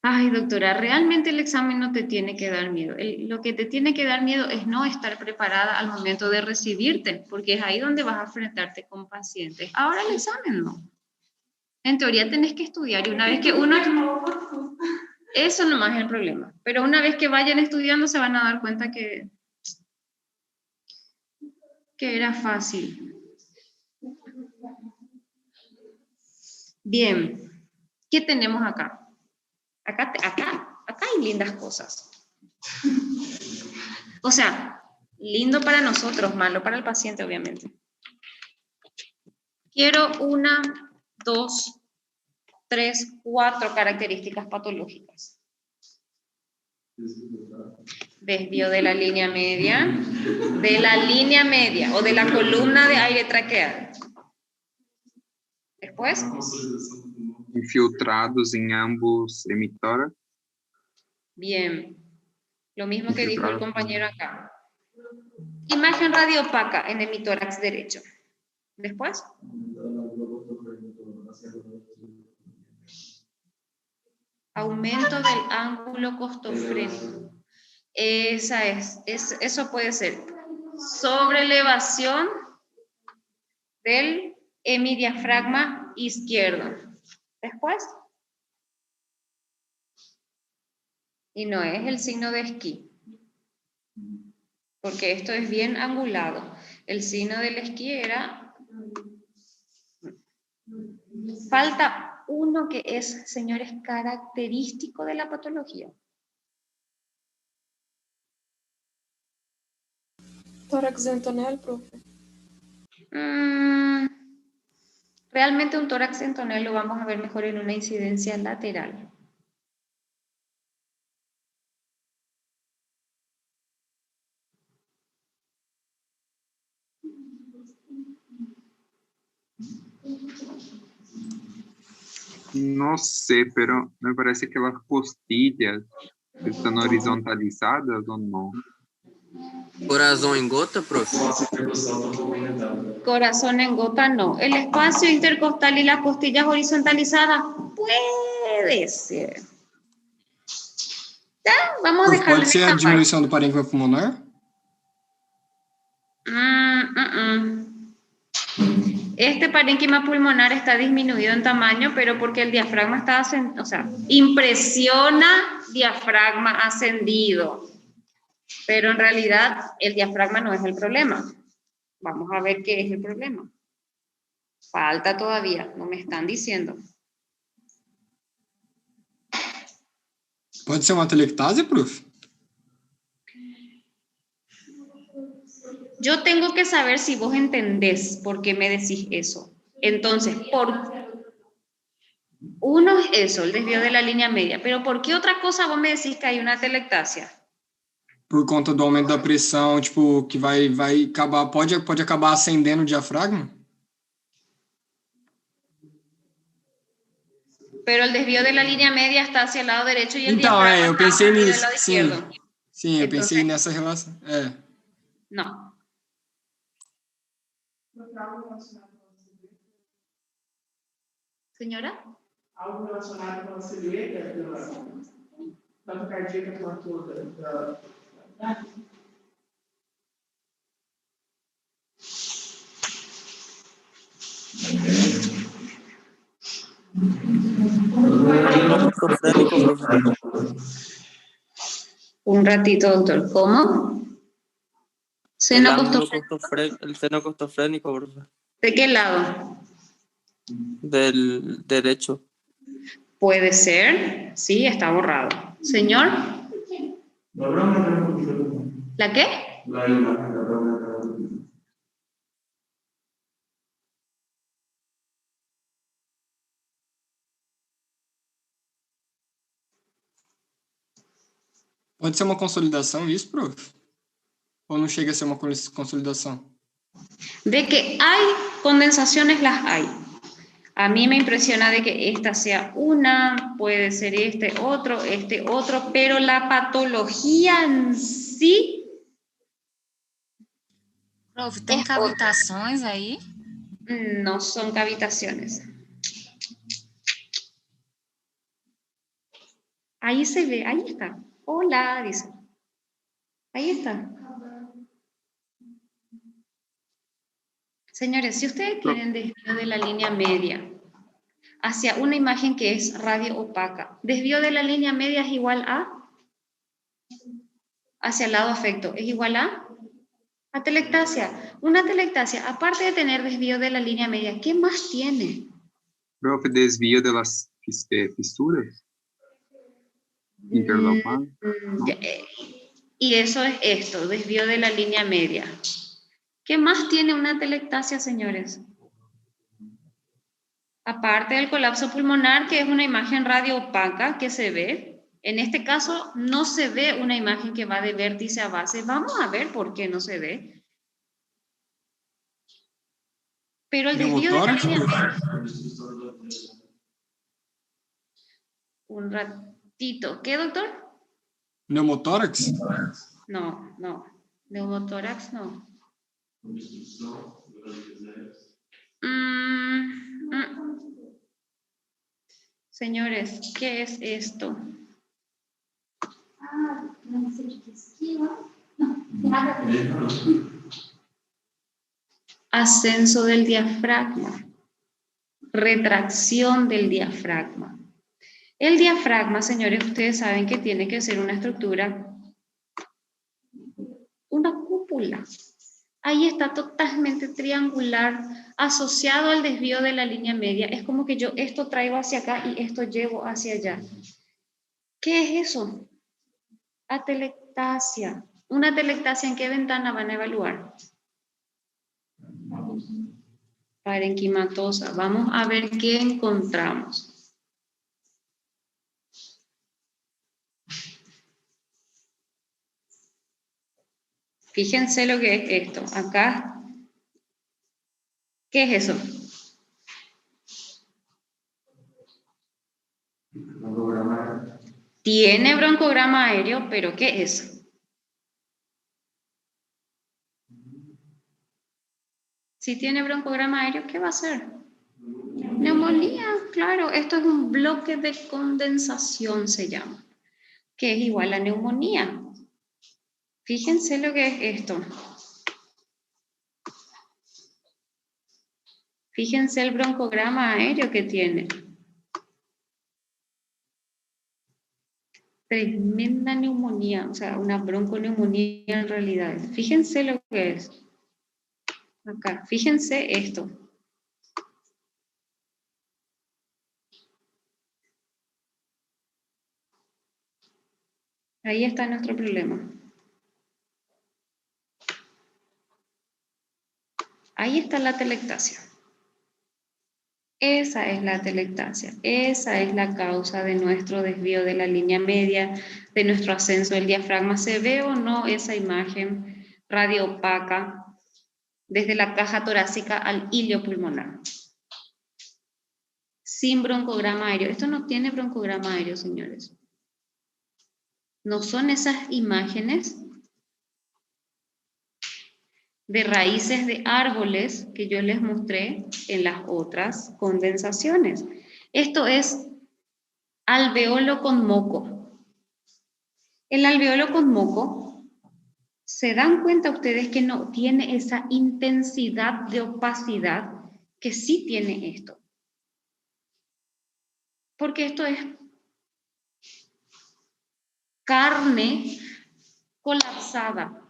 ay, doctora, realmente el examen no te tiene que dar miedo. Lo que te tiene que dar miedo es no estar preparada al momento de recibirte, porque es ahí donde vas a enfrentarte con pacientes. Ahora el examen no. En teoría tenés que estudiar y una vez que uno... Eso nomás es el problema. Pero una vez que vayan estudiando se van a dar cuenta que era fácil. Bien, ¿qué tenemos acá? Acá hay lindas cosas. O sea, lindo para nosotros, malo para el paciente, obviamente. Quiero 1, 2, 3, 4 características patológicas. Desvío de la línea media. De la línea media o de la columna de aire traqueado. Después. Consolidação do pulmão. Infiltrados em ambos emitórax. Bien. Lo mismo que dijo el compañero acá. Imagen radiopaca en hemitórax derecho. Después. Aumento del ángulo costofrénico. Eso puede ser sobrelevación del hemidiafragma izquierdo. Después. Y no es el signo de esquí. Porque esto es bien angulado. El signo del esquí era... Falta uno que es, señores, característico de la patología. Tórax entonel, profe. Realmente un tórax entonel lo vamos a ver mejor en una incidencia lateral. No sé, pero me parece que las costillas están horizontalizadas o no. Corazón en gota, profe. Espaço intercostal está complementado. Corazón en gota no. El espacio intercostal y las costillas horizontalizadas puede ser. Ya, vamos a Prof, dejarlo pode en ser a esta diminuição do parênquima pulmonar? Este parénquima pulmonar está disminuido en tamaño, pero porque el diafragma está ascendido, o sea, impresiona diafragma ascendido. Pero en realidad el diafragma no es el problema. Vamos a ver qué es el problema. Falta todavía, no me están diciendo. Pode ser uma telectase, prof? Yo tengo que saber si vos entendés por qué me decís eso. Entonces, uno es eso, el desvío de la línea media. Pero ¿por qué otra cosa vos me decís que hay una telectasia? Por conta do aumento da pressão, tipo, que vai acabar, pode acabar acendendo o diafragma? Pero el desvío de la línea media está hacia el lado derecho y el Então, diafragma eu está pensei hacia el nisso, lado sim. izquierdo. Sim, eu Entonces, pensei nessa relação. É. No. Señora. Algo relacionado com a silhueta tanto cardíaca quanto da... Un ratito, doctor. ¿Cómo? El seno costofrénico, profe. ¿De qué lado? Del derecho. Puede ser. Sí, está borrado. Señor. ¿La qué? Pode ser uma consolidação isso, prof? Ou não chega a ser uma consolidação? De que hay condensaciones, las hay. A mí me impresiona de que esta sea una, puede ser este otro, pero la patología en sí... Prof, tem cavitações aí? No son cavitaciones. Ahí se ve, ahí está. Hola, dice. Ahí está. Señores, si ustedes quieren desvío de la línea media hacia una imagen que es radio opaca, desvío de la línea media es igual a, hacia el lado afecto, es igual a telectasia. Una telectasia, aparte de tener desvío de la línea media, ¿qué más tiene? Profe, desvío de las fisuras interloculares. Y eso es esto, desvío de la línea media. ¿Qué más tiene una telectasia, señores? Aparte del colapso pulmonar, que es una imagen radio opaca que se ve, En este caso no se ve una imagen que va de vértice a base. Vamos a ver por qué no se ve. Pero el desvío de la línea... Un ratito. ¿Qué, doctor? Neumotórax? No, no. Neumotórax no. Señores, ¿qué es esto? No sé qué es. No, nada. Ascenso del diafragma. Retracción del diafragma. El diafragma, señores, ustedes saben que tiene que ser una estructura, una cúpula. Ahí está totalmente triangular, asociado al desvío de la línea media. Es como que yo esto traigo hacia acá y esto llevo hacia allá. ¿Qué es eso? Atelectasia. ¿Una atelectasia en qué ventana van a evaluar? Parenquimatosa. Vamos a ver qué encontramos. Fíjense lo que es esto. Acá, ¿qué es eso? Tiene broncograma aéreo, pero ¿qué es? Si tiene broncograma aéreo, ¿qué va a ser? Neumonía, claro. Esto es un bloque de condensación, se llama, que es igual a neumonía. Fíjense lo que es esto. Fíjense el broncograma aéreo que tiene. Tremenda neumonía, o sea, una bronconeumonía en realidad. Fíjense lo que es. Acá, fíjense esto. Ahí está nuestro problema. Ahí está la atelectasia. Esa es la atelectasia. Esa es la causa de nuestro desvío de la línea media, de nuestro ascenso del diafragma. ¿Se ve o no esa imagen radioopaca desde la caja torácica al hilio pulmonar? Sin broncograma aéreo. Esto no tiene broncograma aéreo, señores. No son esas imágenes de raíces de árboles que yo les mostré en las otras condensaciones. Esto es alveolo con moco. El alveolo con moco, ¿se dan cuenta ustedes que no tiene esa intensidad de opacidad que sí tiene esto? Porque esto es carne colapsada.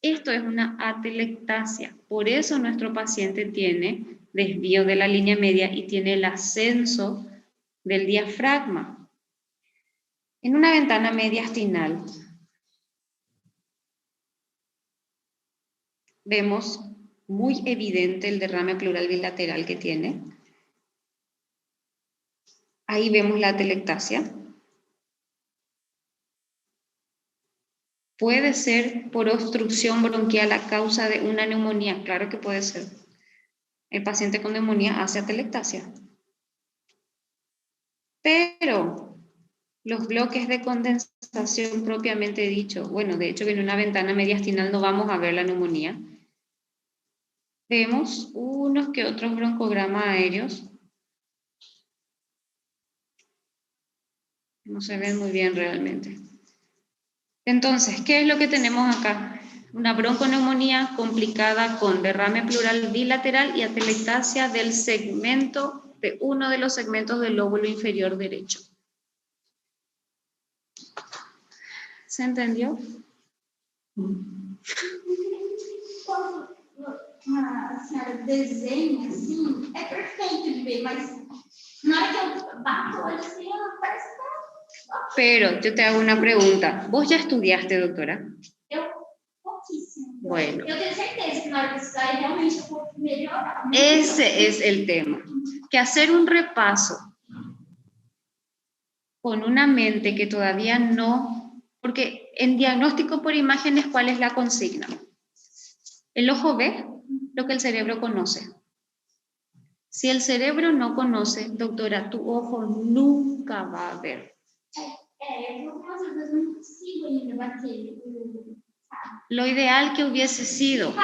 Esto es una atelectasia. Por eso nuestro paciente tiene desvío de la línea media y tiene el ascenso del diafragma. En una ventana mediastinal vemos muy evidente el derrame pleural bilateral que tiene. Ahí vemos la atelectasia. ¿Puede ser por obstrucción bronquial a causa de una neumonía? Claro que puede ser. El paciente con neumonía hace atelectasia. Pero los bloques de condensación propiamente dicho, bueno, de hecho que en una ventana mediastinal no vamos a ver la neumonía. Vemos unos que otros broncogramas aéreos. No se ven muy bien realmente. Entonces, ¿qué es lo que tenemos acá? Una bronconeumonía complicada con derrame pleural bilateral y atelectasia del segmento, de uno de los segmentos del lóbulo inferior derecho. ¿Se entendió? Quando a senhora desenha assim, é perfeito de ver, mas na hora que eu bato o olho assim, parece que Pero yo te hago una pregunta. ¿Vos ya estudiaste, doctora? eu pouquíssimo. Bueno. Eu tenho certeza que na hora que sair realmente eu vou melhorar. Ese es el tema. Que hacer un repaso con una mente que todavía no, porque en diagnóstico por imágenes, ¿cuál es la consigna? El ojo ve lo que el cerebro conoce. Si el cerebro no conoce, doctora, tu ojo nunca va a ver. Lo ideal que hubiese sido.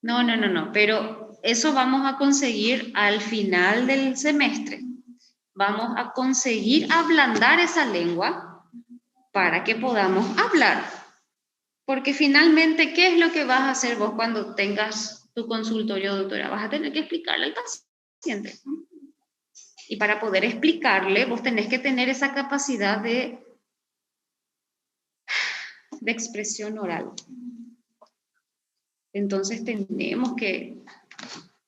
No, pero eso vamos a conseguir al final del semestre. Vamos a conseguir ablandar esa lengua para que podamos hablar. Porque finalmente, ¿qué es lo que vas a hacer vos cuando tengas tu consultorio, doctora? Vas a tener que explicarle al paciente. Y para poder explicarle, vos tenés que tener esa capacidad de expresión oral. Entonces tenemos que,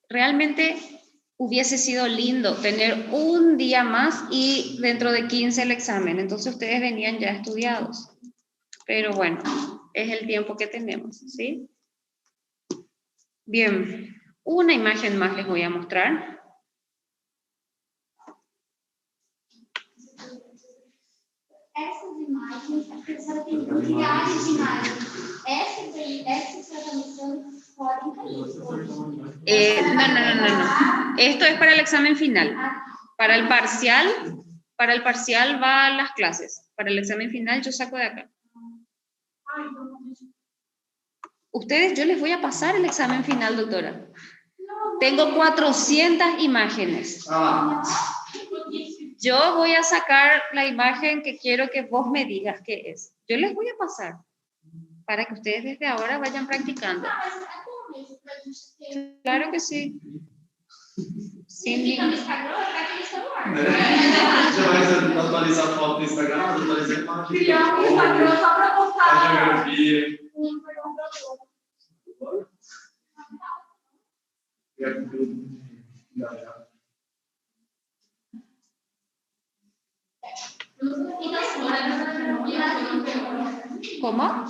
realmente hubiese sido lindo tener un día más y dentro de 15 el examen. Entonces ustedes venían ya estudiados. Pero bueno, es el tiempo que tenemos, ¿sí? Bien, una imagen más les voy a mostrar. Essas imagens, a pessoa tem milhares de imagens. Essas aí, essas que você está mostrando, podem cair. No. Esto es para el examen final. Para el parcial va a las clases. Para el examen final yo saco de acá. Ustedes, yo les voy a pasar el examen final, doctora. Tengo 400 imágenes. Yo voy a sacar la imagen que quiero que vos me digas qué es. Yo les voy a pasar para que ustedes desde ahora vayan practicando. Claro que sí. Sin ningún... Já vai atualizar a foto do Instagram, atualizar a foto do Criar um Instagram só para postar. a geografia. ¿Cómo?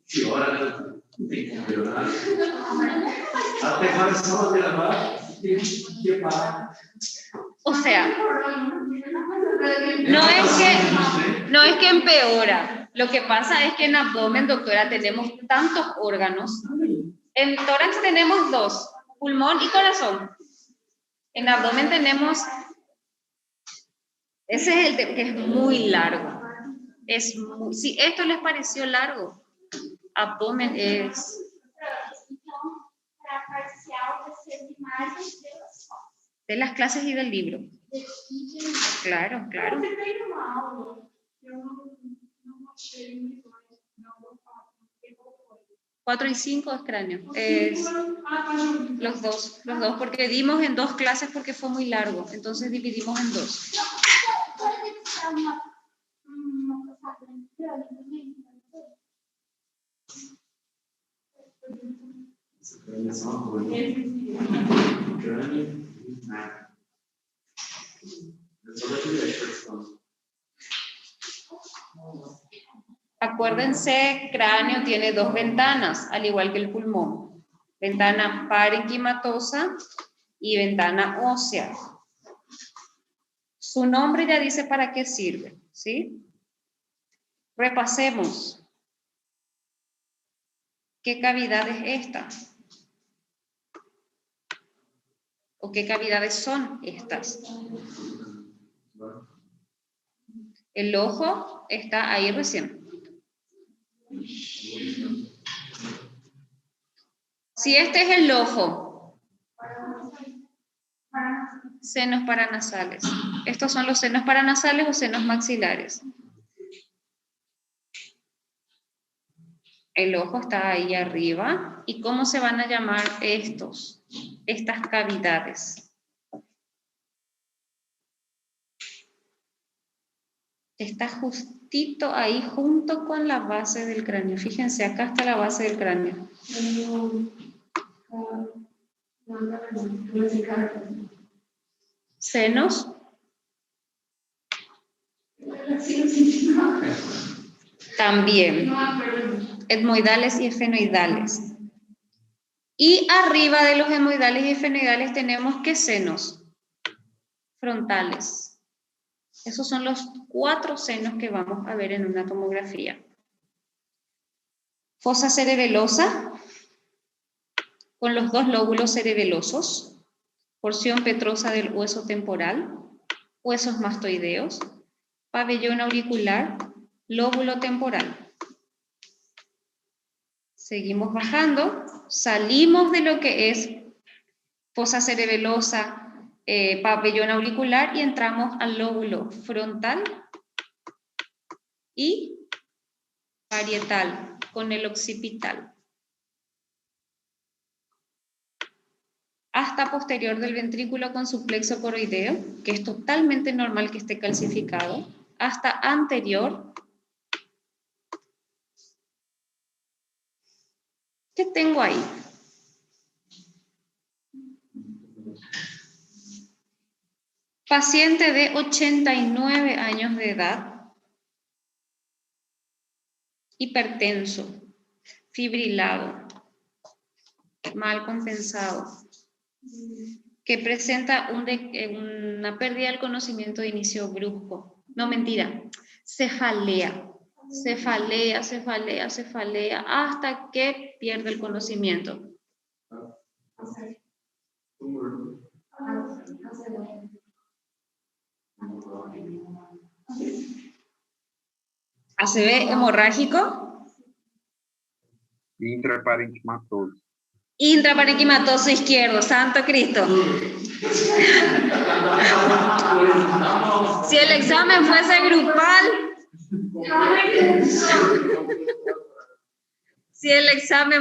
Que hora, tem que melhorar. Até agora só gravar e que parar. O sea, no es que empeora. Lo que pasa es que en abdomen, doctora, tenemos tantos órganos. En tórax tenemos 2, pulmón y corazón. En abdomen tenemos, ese es el que es muy largo. Si esto les pareció largo, abdomen es... De las clases y del libro. Claro. 4 y 5 es cráneo. Es los dos, porque dimos en 2 clases porque fue muy largo. Entonces dividimos en 2. Acuérdense, cráneo tiene 2 ventanas, al igual que el pulmón. Ventana parenquimatosa y ventana ósea. Su nombre ya dice para qué sirve, ¿sí? Repasemos. ¿Qué cavidad es esta? ¿O qué cavidades son estas? El ojo está ahí recién. Si este es el ojo, senos paranasales. Estos son los senos paranasales o senos maxilares. El ojo está ahí arriba. ¿Y cómo se van a llamar estas cavidades? Está justito ahí junto con la base del cráneo. Fíjense, acá está la base del cráneo. Senos. También. Etmoidales y esfenoidales. Y arriba de los hemoidales y esfenoidales tenemos ¿qué senos? Frontales. Esos son los 4 senos que vamos a ver en una tomografía. Fosa cerebelosa, con los 2 lóbulos cerebelosos, porción petrosa del hueso temporal, huesos mastoideos, pabellón auricular, lóbulo temporal. Seguimos bajando, salimos de lo que es fosa cerebelosa, pabellón auricular y entramos al lóbulo frontal y parietal con el occipital. Hasta posterior del ventrículo con su plexo coroideo, que es totalmente normal que esté calcificado, hasta anterior. ¿Qué tengo ahí? Paciente de 89 años de edad, hipertenso, fibrilado, mal compensado, que presenta una pérdida del conocimiento de inicio brusco. No, mentira, cefalea. Cefalea hasta que pierde el conocimiento. ACV hemorrágico. Intraparenquimatoso. Intraparenquimatoso izquierdo, santo Cristo. Si el examen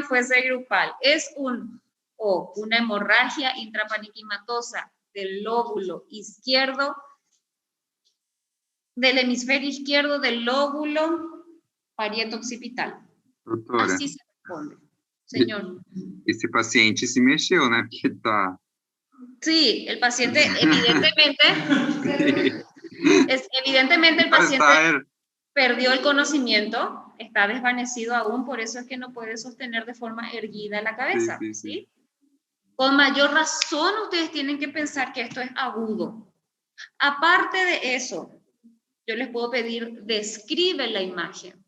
fuese grupal, es una hemorragia intraparenquimatosa del lóbulo izquierdo, del hemisferio izquierdo del lóbulo parieto-occipital. Doutora, así se responde. Señor. Esse paciente se mexeu, né? Porque tá... Sí, el paciente evidentemente el paciente perdió el conocimiento, está desvanecido aún, por eso es que no puede sostener de forma erguida la cabeza, ¿sí? Con mayor razón ustedes tienen que pensar que esto es agudo. Aparte de eso, yo les puedo pedir, describe la imagen.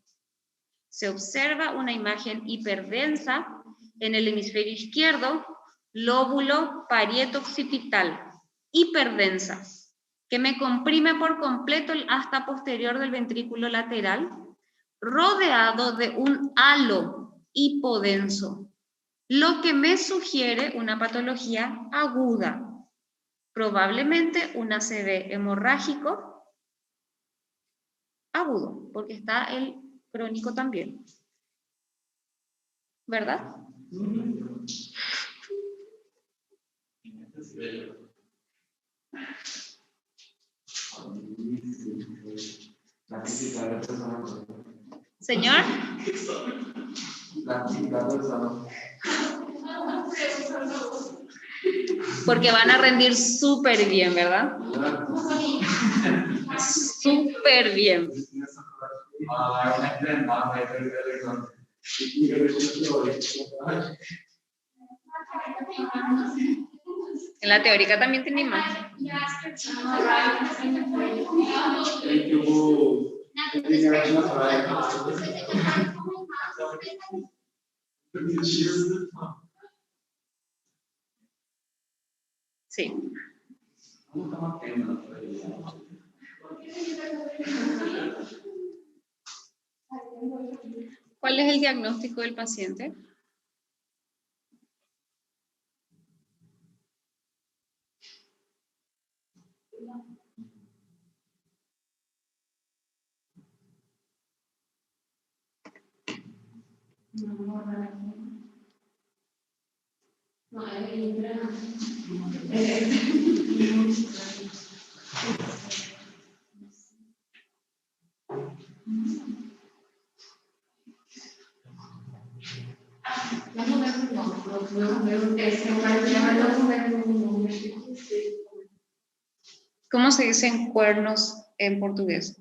Se observa una imagen hiperdensa en el hemisferio izquierdo, lóbulo parieto-occipital, hiperdensa, que me comprime por completo el asta posterior del ventrículo lateral, rodeado de un halo hipodenso, lo que me sugiere una patología aguda, probablemente un ACV hemorrágico agudo, porque está el crónico también. ¿Verdad? Señor. Porque van a rendir súper bien, ¿verdad? Súper bien. En la teórica también tiene imagen. Sí. ¿Cuál es el diagnóstico del paciente? ¿Cómo se dicen cuernos en portugués?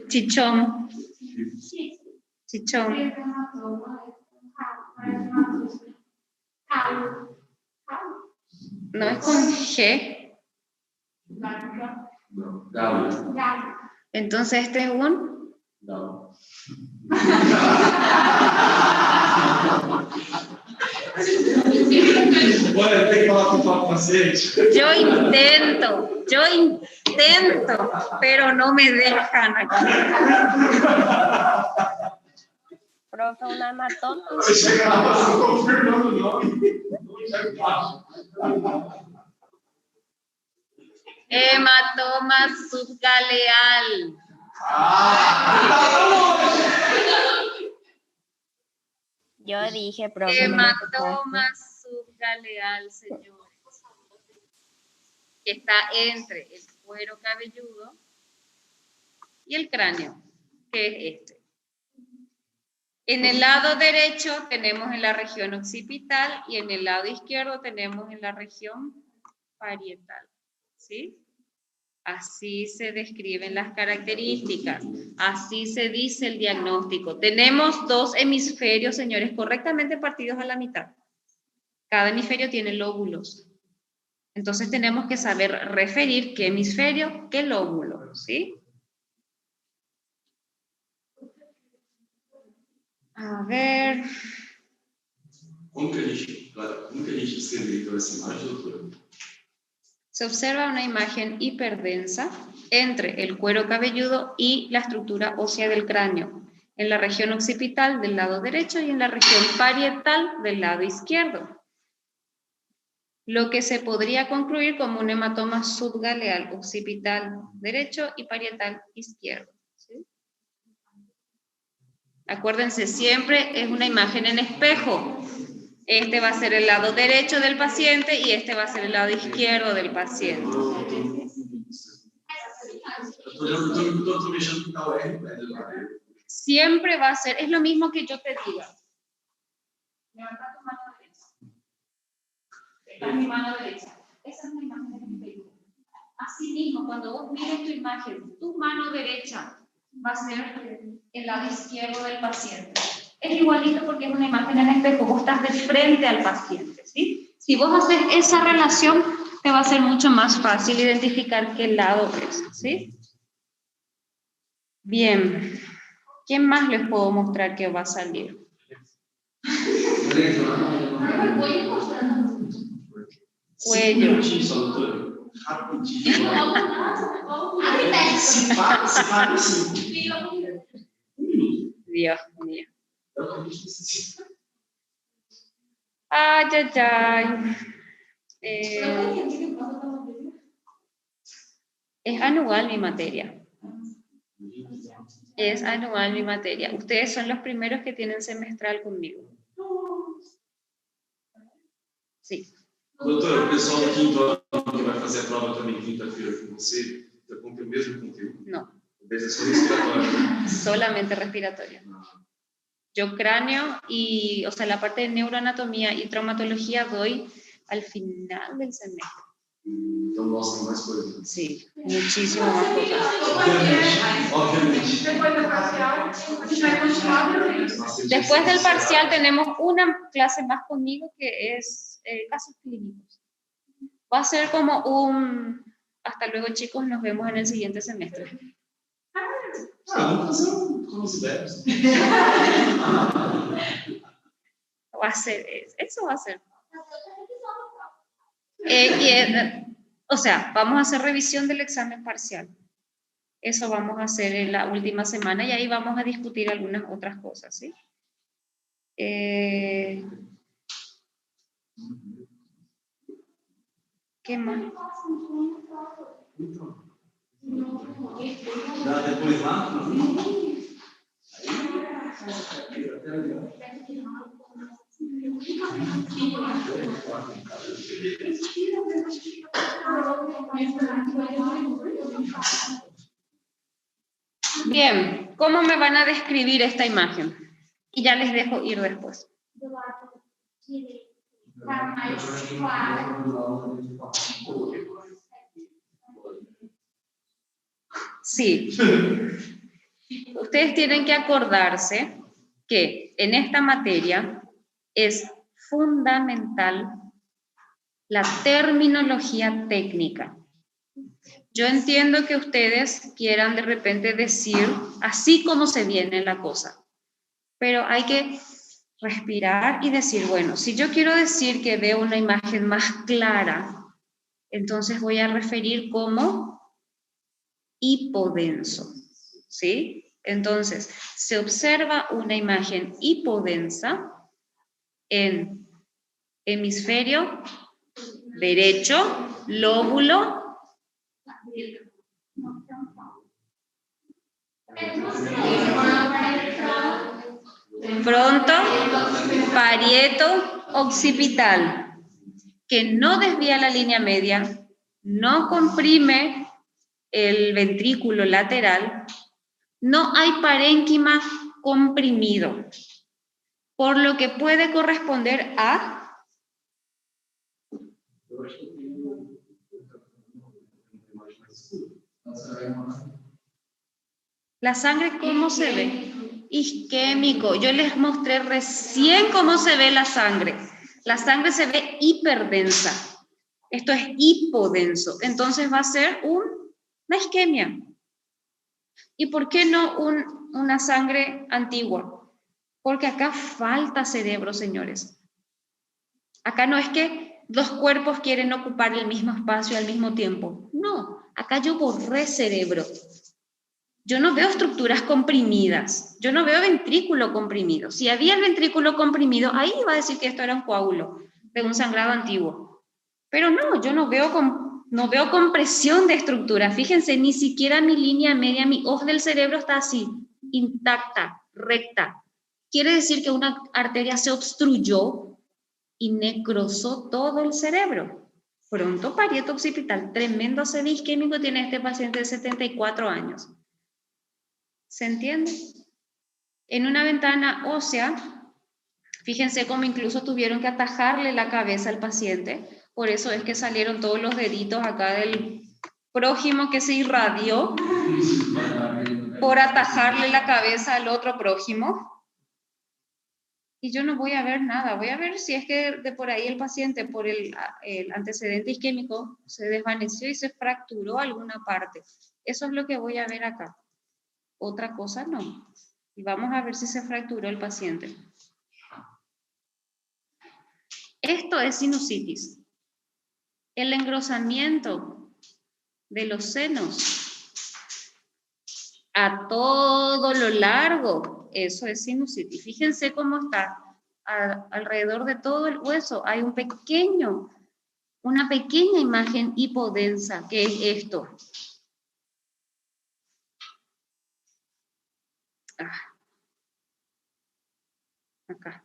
Chichón. Chichón. No es con G. No. Galo. Entonces este es un... Galo. Olha, tem que falar com o paciente. Yo intento, pero no me dejan aquí. Profe, un hematoma. Você chega lá, você confirmando o nome. Não já embaixo. Hematoma subgaleal. Yo dije, profe. Hematoma subgaleal, señores. Que está entre el cuero cabelludo y el cráneo, que es este. En el lado derecho tenemos en la región occipital y en el lado izquierdo tenemos en la región parietal. ¿Sí? Así se describen las características, así se dice el diagnóstico. Tenemos dos hemisferios, señores, correctamente partidos a la mitad. Cada hemisferio tiene lóbulos. Entonces tenemos que saber referir qué hemisferio, qué lóbulo, ¿sí? A ver. Como que a gente descreve então essa imagem, doutora? Se observa una imagen hiperdensa entre el cuero cabelludo y la estructura ósea del cráneo, en la región occipital del lado derecho y en la región parietal del lado izquierdo. Lo que se podría concluir como un hematoma subgaleal occipital derecho y parietal izquierdo. ¿Sí? Acuérdense, siempre es una imagen en espejo. Este va a ser el lado derecho del paciente y este va a ser el lado izquierdo del paciente. Siempre va a ser, es lo mismo que yo te diga. Levanta tu mano derecha. Esta es mi mano derecha. Esa es una imagen en espejo. Así mismo, cuando vos mires tu imagen, tu mano derecha va a ser el lado izquierdo del paciente. Es igualito porque es una imagen en espejo, vos estás de frente al paciente, ¿sí? Si vos haces esa relación, te va a ser mucho más fácil identificar qué lado es, ¿sí? Bien, ¿quién más les puedo mostrar que va a salir? Cuello. Dios mío. Ay, ay, ay. Es anual mi materia. Es anual mi materia. Ustedes son los primeros que tienen semestral conmigo. Sí. Doutora, o pessoal do quinto ano que vai fazer a prova também quinta-feira com você, está com o mesmo conteúdo? No. Es solo respiratorio. Solamente respiratorio. Yo cráneo y, o sea, la parte de neuroanatomía y traumatología doy al final del semestre. Então mostra mais coisas. Sí, muchísimo más cosas. Obviamente. Después del parcial tenemos una clase más conmigo que es casos clínicos. Va a ser como un... Hasta luego, chicos, nos vemos en el siguiente semestre. Vamos fazer com os verbos. Va a ser, eso va a ser. O sea, vamos a hacer revisión del examen parcial. Eso vamos a hacer en la última semana y ahí vamos a discutir algunas otras cosas, ¿sí? ¿Qué más? Depois lá? Bien, ¿cómo me van a describir esta imagen? Y ya les dejo ir después. Sí. Ustedes tienen que acordarse que en esta materia es fundamental la terminología técnica. Yo entiendo que ustedes quieran de repente decir así como se viene la cosa, pero hay que respirar y decir, bueno, si yo quiero decir que veo una imagen más clara, entonces voy a referir como hipodenso, ¿sí? Entonces, se observa una imagen hipodensa en hemisferio derecho, lóbulo, fronto, parieto, occipital, que no desvía la línea media, no comprime el ventrículo lateral, no hay parénquima comprimido, por lo que puede corresponder a la sangre. ¿Cómo se ve? Isquémico. Yo les mostré recién cómo se ve la sangre. La sangre se ve hiperdensa. Esto es hipodenso. Entonces va a ser una isquemia. ¿Y por qué no una sangre antigua? Porque acá falta cerebro, señores. Acá no es que dos cuerpos quieren ocupar el mismo espacio al mismo tiempo. No, acá yo borré cerebro. Yo no veo estructuras comprimidas. Yo no veo ventrículo comprimido. Si había el ventrículo comprimido, ahí iba a decir que esto era un coágulo de un sangrado antiguo. Pero no, yo no veo compresión de estructura. Fíjense, ni siquiera mi línea media, mi hoz del cerebro está así, intacta, recta. Quiere decir que una arteria se obstruyó y necrosó todo el cerebro. Fronto parieto occipital, tremendo seno isquémico tiene este paciente de 74 años. ¿Se entiende? En una ventana ósea, fíjense cómo incluso tuvieron que atajarle la cabeza al paciente. Por eso es que salieron todos los deditos acá del prójimo que se irradió por atajarle la cabeza al otro prójimo. Y yo no voy a ver nada. Voy a ver si es que de por ahí el paciente, por el antecedente isquémico, se desvaneció y se fracturó alguna parte. Eso es lo que voy a ver acá. Otra cosa no. Y vamos a ver si se fracturó el paciente. Esto es sinusitis. El engrosamiento de los senos a todo lo largo, eso es sinusitis. Fíjense cómo está alrededor de todo el hueso. Hay una pequeña imagen hipodensa, que es esto. Acá.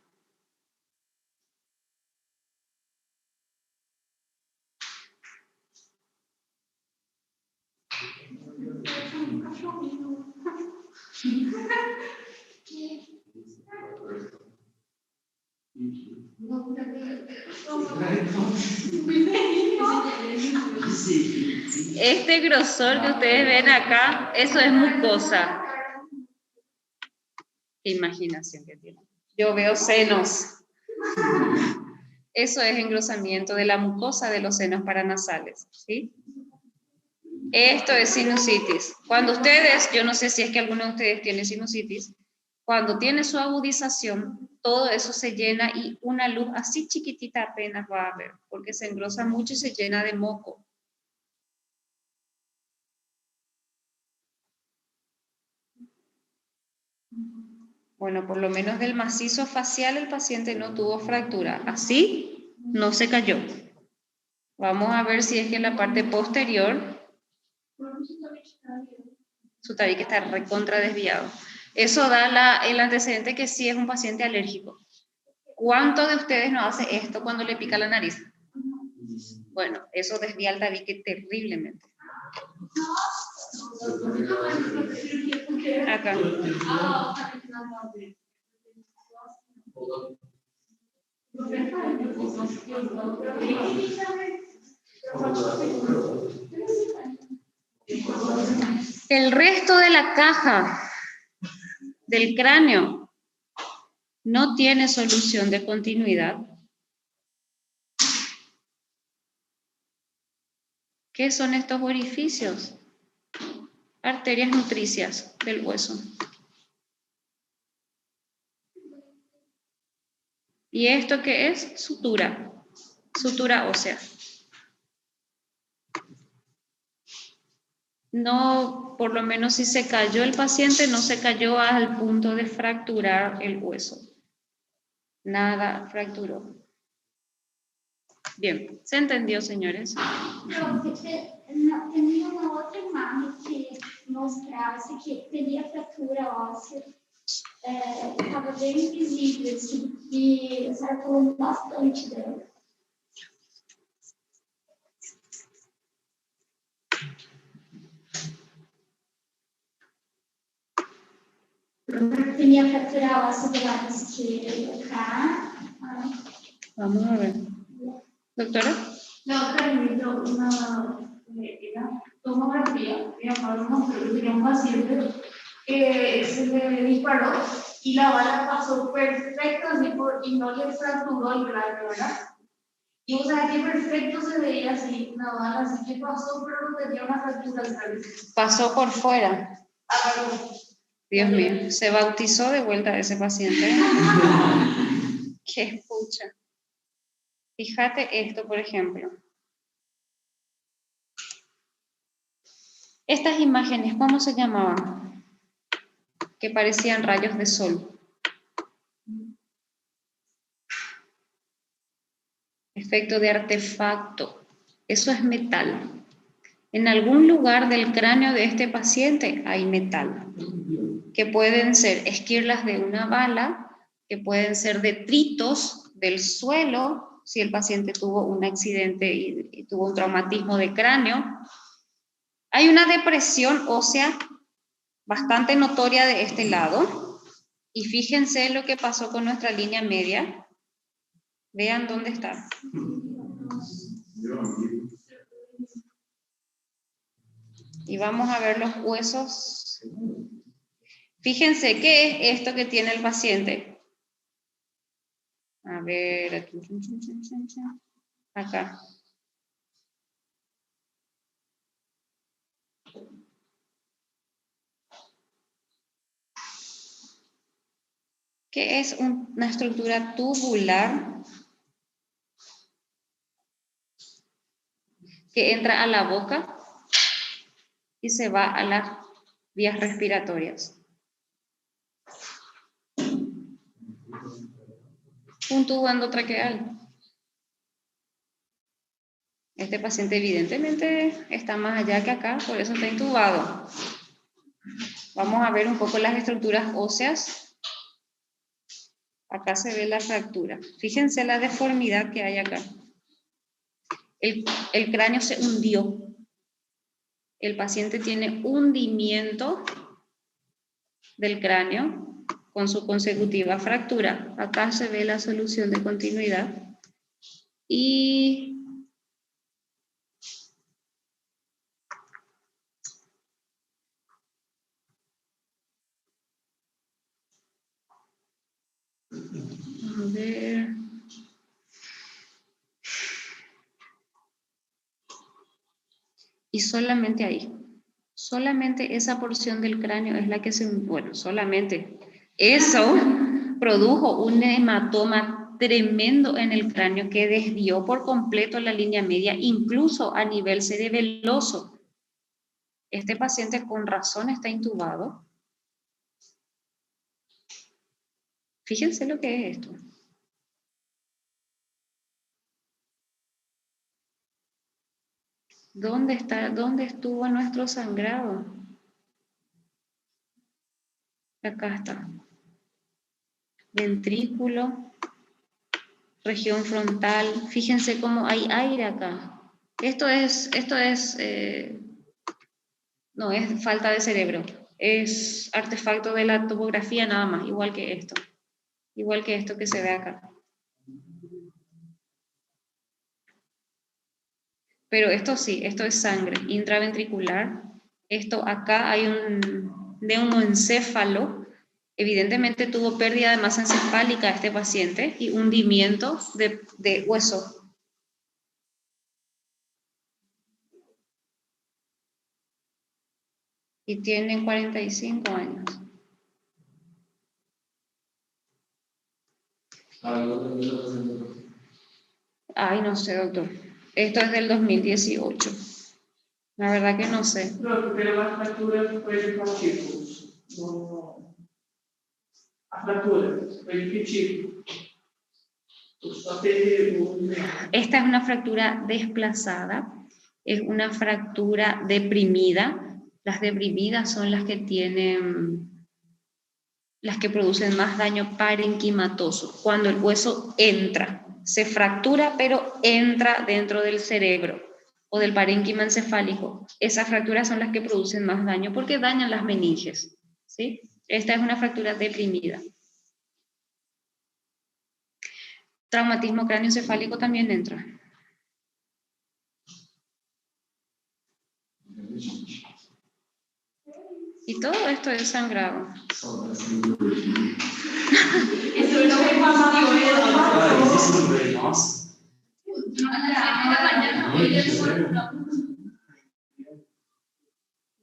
Este grosor que ustedes ven acá, eso es mucosa. Qué imaginación que tiene. Yo veo senos. Eso es engrosamiento de la mucosa de los senos paranasales, ¿sí? Esto es sinusitis. Cuando ustedes, yo no sé si es que alguno de ustedes tiene sinusitis, cuando tiene su agudización, todo eso se llena y una luz así chiquitita apenas va a ver, porque se engrosa mucho y se llena de moco. Bueno, por lo menos del macizo facial el paciente no tuvo fractura. Así no se cayó. Vamos a ver si es que en la parte posterior su tabique está recontra desviado. Eso da el antecedente que sí es un paciente alérgico. ¿Cuántos de ustedes no hace esto cuando le pica la nariz? Bueno, eso desvía el tabique terriblemente. Acá. El resto de la caja del cráneo no tiene solución de continuidad. ¿Qué son estos orificios? Arterias nutricias del hueso. ¿Y esto qué es? Sutura. Sutura ósea. No, por lo menos si se cayó el paciente, no se cayó al punto de fracturar el hueso. Nada fracturó. Bien, ¿se entendió, señores? Profe, tenía una outra imagem que mostrasse que teria fratura óssea. Estava bem visível, assim, e a senhora falou bastante dela. Tenía fractura ósea do lado esquerdo acá. Vamos a ver. Doctora. La otra vez me hizo una tomografía, me llamaron de un paciente que se le disparó y la bala pasó perfecto así y no le fracturó el cráneo, ¿verdad? Y o sea que perfecto se veía así, una bala así que pasó, pero no tenía una fractura al cráneo. Pasó por fuera. Dios mío, se bautizó de vuelta ese paciente. Qué pucha. Fíjate esto, por ejemplo. Estas imágenes, ¿cómo se llamaban? Que parecían rayos de sol. Efecto de artefacto. Eso es metal. En algún lugar del cráneo de este paciente hay metal, que pueden ser esquirlas de una bala, que pueden ser detritos del suelo, si el paciente tuvo un accidente y tuvo un traumatismo de cráneo. Hay una depresión ósea bastante notoria de este lado, y fíjense lo que pasó con nuestra línea media. Vean dónde está. Y vamos a ver los huesos. Fíjense, ¿qué es esto que tiene el paciente? A ver, aquí. Acá. ¿Qué es una estructura tubular que entra a la boca y se va a las vías respiratorias? Un tubo endotraqueal. Este paciente evidentemente está más allá que acá, por eso está intubado. Vamos a ver un poco las estructuras óseas. Acá se ve la fractura. Fíjense la deformidad que hay acá. El cráneo se hundió. El paciente tiene hundimiento del cráneo con su consecutiva fractura. Acá se ve la solución de continuidad. Y a ver. Y solamente ahí. Solamente esa porción del cráneo es la que se... Bueno, solamente eso produjo un hematoma tremendo en el cráneo que desvió por completo la línea media, incluso a nivel cerebeloso. Este paciente con razón está intubado. Fíjense lo que es esto. ¿Dónde está? ¿Dónde estuvo nuestro sangrado? Acá está. Ventrículo, región frontal. Fíjense cómo hay aire acá. Esto es no es falta de cerebro. Es artefacto de la topografía nada más, igual que esto. Igual que esto que se ve acá. Pero esto sí, esto es sangre intraventricular. Esto acá hay un neumoencéfalo Evidentemente tuvo pérdida de masa encefálica este paciente y hundimiento de hueso. Y tiene 45 años. Ay, no sé, doctor. Esto es del 2018. La verdad que no sé. Pero la fractura fue de qual tipo? A fractura foi de que tipo? Só teve Esta es una fractura desplazada, es una fractura deprimida. Las deprimidas son las que tienen, las que producen más daño parenquimatoso. Cuando el hueso entra, se fractura, pero entra dentro del cerebro o del parénquima encefálico. Esas fracturas son las que producen más daño porque dañan las meninges, ¿sí? Esta es una fractura deprimida. Traumatismo cráneoencefálico también entra. Y todo esto es sangrado.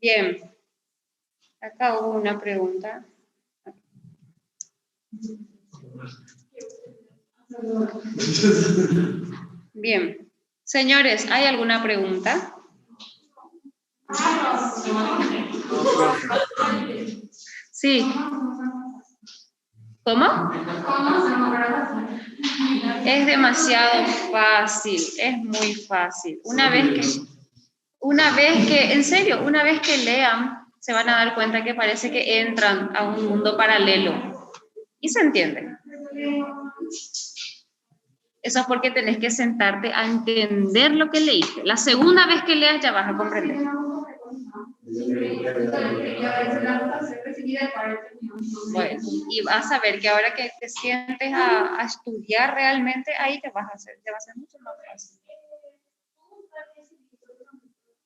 Bien. Acá hubo una pregunta. Bien. Señores, ¿hay alguna pregunta? Sí. ¿Cómo? Es demasiado fácil, es muy fácil. Una vez que, en serio, una vez que lean, se van a dar cuenta que parece que entran a un mundo paralelo. ¿Y se entiende? Eso es porque tenés que sentarte a entender lo que leíste. La segunda vez que leas ya vas a comprender. Bueno, y vas a ver que ahora que te sientes a estudiar realmente, ahí te va a ser mucho más fácil.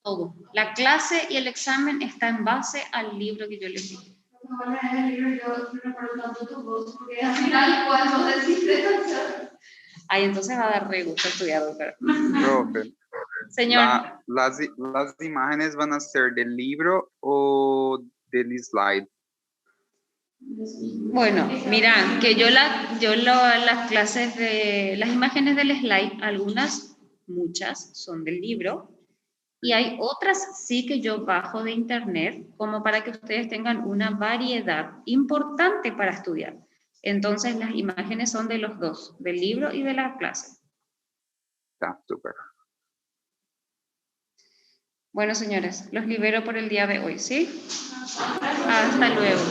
Todo. La clase y el examen está en base al libro que yo les di. Ahí entonces va a dar re gusto estudiar, doctor. Profe, Señor. ¿las imágenes van a ser del libro o del slide? Bueno, mira, que las clases de las imágenes del slide, algunas, muchas, son del libro, y hay otras sí que yo bajo de internet, como para que ustedes tengan una variedad importante para estudiar. Entonces las imágenes son de los dos, del libro y de la clase. Está súper. Bueno, señores, los libero por el día de hoy, ¿sí? Hasta luego.